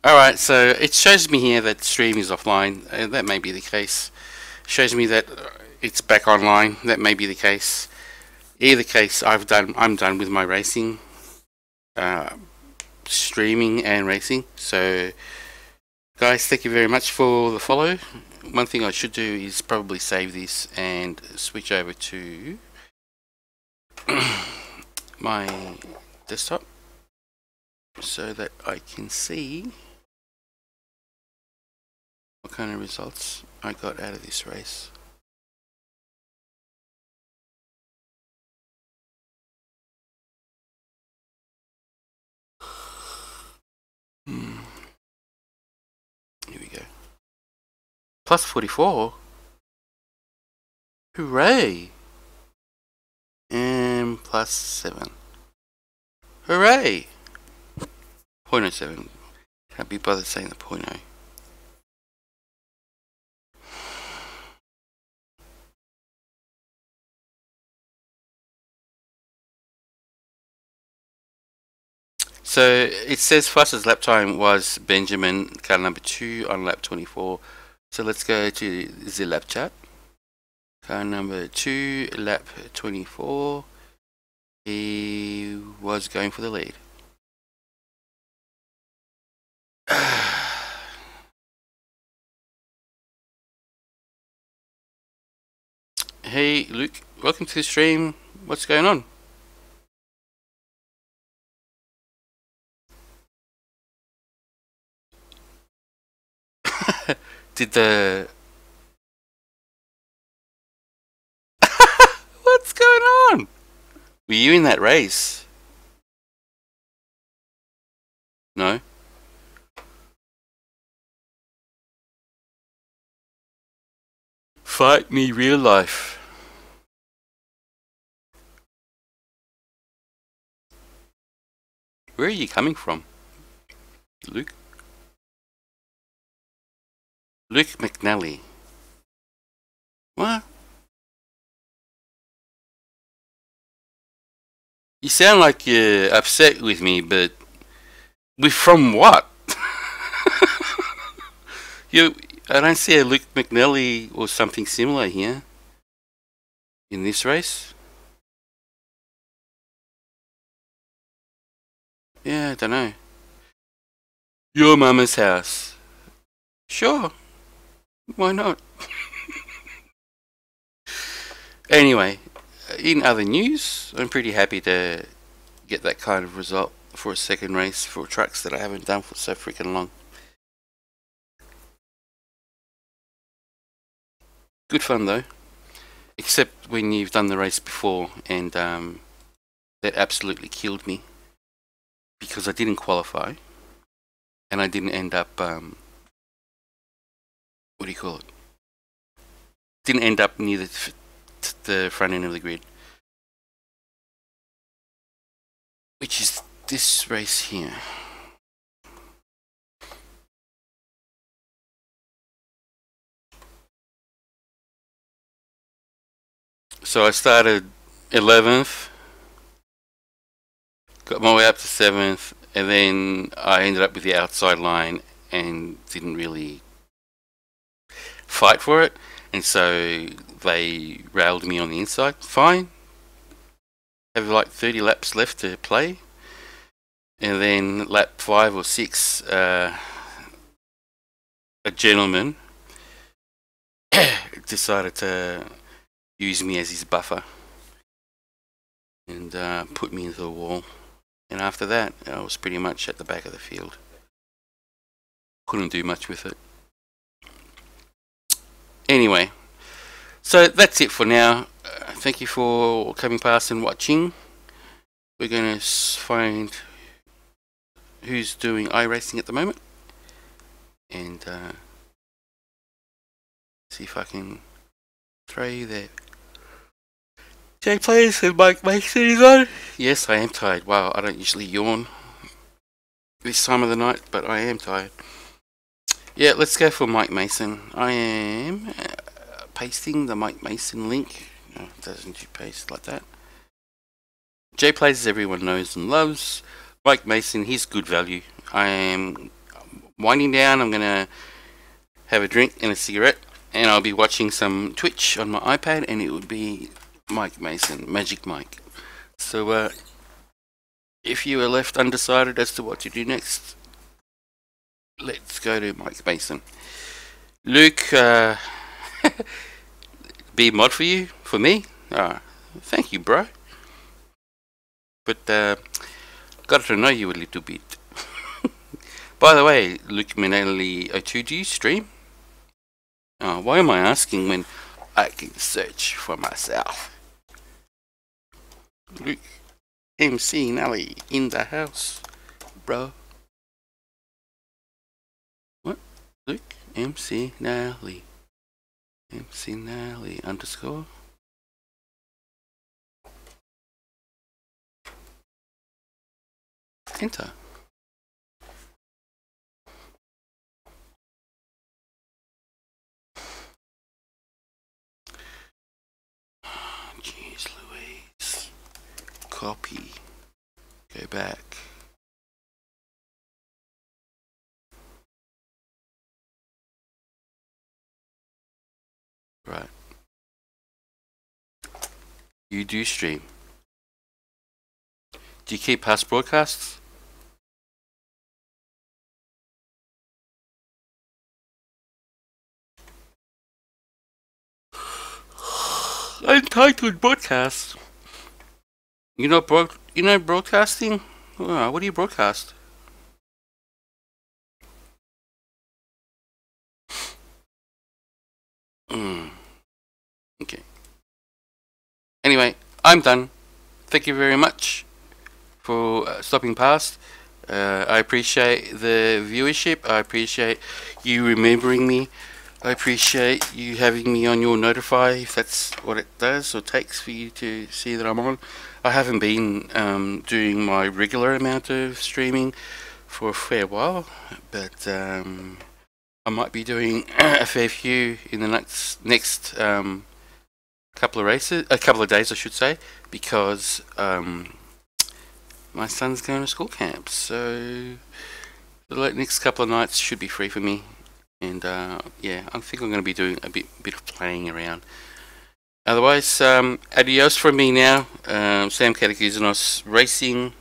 Alright, so it shows me here that stream is offline. That may be the case. Shows me that it's back online. That may be the case. Either case, I'm done with my racing, streaming and racing. So, guys, thank you very much for the follow. One thing I should do is probably save this and switch over to my desktop so that I can see what kind of results I got out of this race. Here we go. Plus 44. Hooray! And plus 7. Hooray! 0.07. Can't be bothered saying the 0.0. So it says fastest lap time was Benjamin, car number 2 on lap 24. So let's go to the lap chart. Car number 2, lap 24. He was going for the lead. Hey Luke, welcome to the stream. What's going on? Did the... What's going on? Were you in that race? No? Fight me real life. Where are you coming from, Luke? Luke McNally. What? You sound like you're upset with me, but from what? I don't see a Luke McNally or something similar here in this race. Yeah, I don't know. Your mama's house. Sure. Why not? Anyway, in other news, I'm pretty happy to get that kind of result for a second race for trucks that I haven't done for so freaking long. Good fun though. Except when you've done the race before and that absolutely killed me. Because I didn't qualify. And I didn't end up, what do you call it? Didn't end up near the front end of the grid. Which is this race here. So I started 11th, got my way up to 7th, and then I ended up with the outside line and didn't really fight for it, and so they railed me on the inside. Fine. Have like 30 laps left to play, and then lap 5 or 6, a gentleman decided to use me as his buffer and put me into the wall. And after that, I was pretty much at the back of the field. Couldn't do much with it. Anyway, so that's it for now. Thank you for coming past and watching. We're going to find who's doing iRacing at the moment. And see if I can throw you there. Jay Players and Mike Mason is on. Yes, I am tired. Wow, I don't usually yawn this time of the night, but I am tired. Yeah, let's go for Mike Mason. I am pasting the Mike Mason link. No, it doesn't you paste like that. Jay Plays, everyone knows and loves. Mike Mason, he's good value. I am winding down. I'm going to have a drink and a cigarette, and I'll be watching some Twitch on my iPad, and it would be Mike Mason, Magic Mike. So, if you are left undecided as to what to do next, let's go to Mike Mason. Luke, be mod for you, for me. Thank you, bro. But got to know you a little bit. By the way, Luke Manelli 02, do you stream? Why am I asking when I can search for myself? Luke MC Nelly in the house, bro. What? Luke MC Nelly. MC Nelly _ enter. Jeez Louise. Copy. Go back. Right. You do stream. Do you keep past broadcasts? Untitled broadcast. You know broadcasting? What do you broadcast? Okay. Anyway, I'm done. Thank you very much for stopping past. I appreciate the viewership. I appreciate you remembering me. I appreciate you having me on your notify, if that's what it does or takes for you to see that I'm on. I haven't been doing my regular amount of streaming for a fair while, but I might be doing a fair few in the next couple of days, I should say, because my son's going to school camp, so the next couple of nights should be free for me. And yeah, I think I'm going to be doing a bit of playing around. Otherwise, adios from me now. Sam Katakuzanos Racing,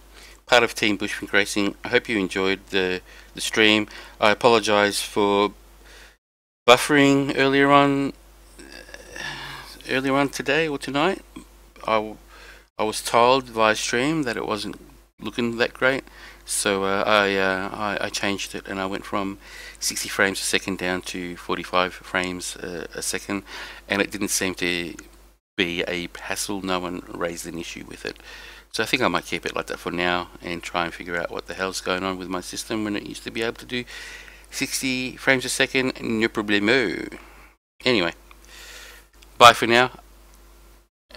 part of Team Bushmink Racing. I hope you enjoyed the stream. I apologise for buffering earlier on today or tonight. I was told via stream that it wasn't looking that great, so I changed it and I went from 60 frames a second down to 45 frames a second, and it didn't seem to be a hassle. No one raised an issue with it, so I think I might keep it like that for now and try and figure out what the hell's going on with my system when it used to be able to do 60 frames a second. No problemo. Anyway, bye for now,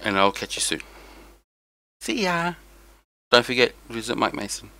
and I'll catch you soon. See ya. Don't forget, visit Mike Mason.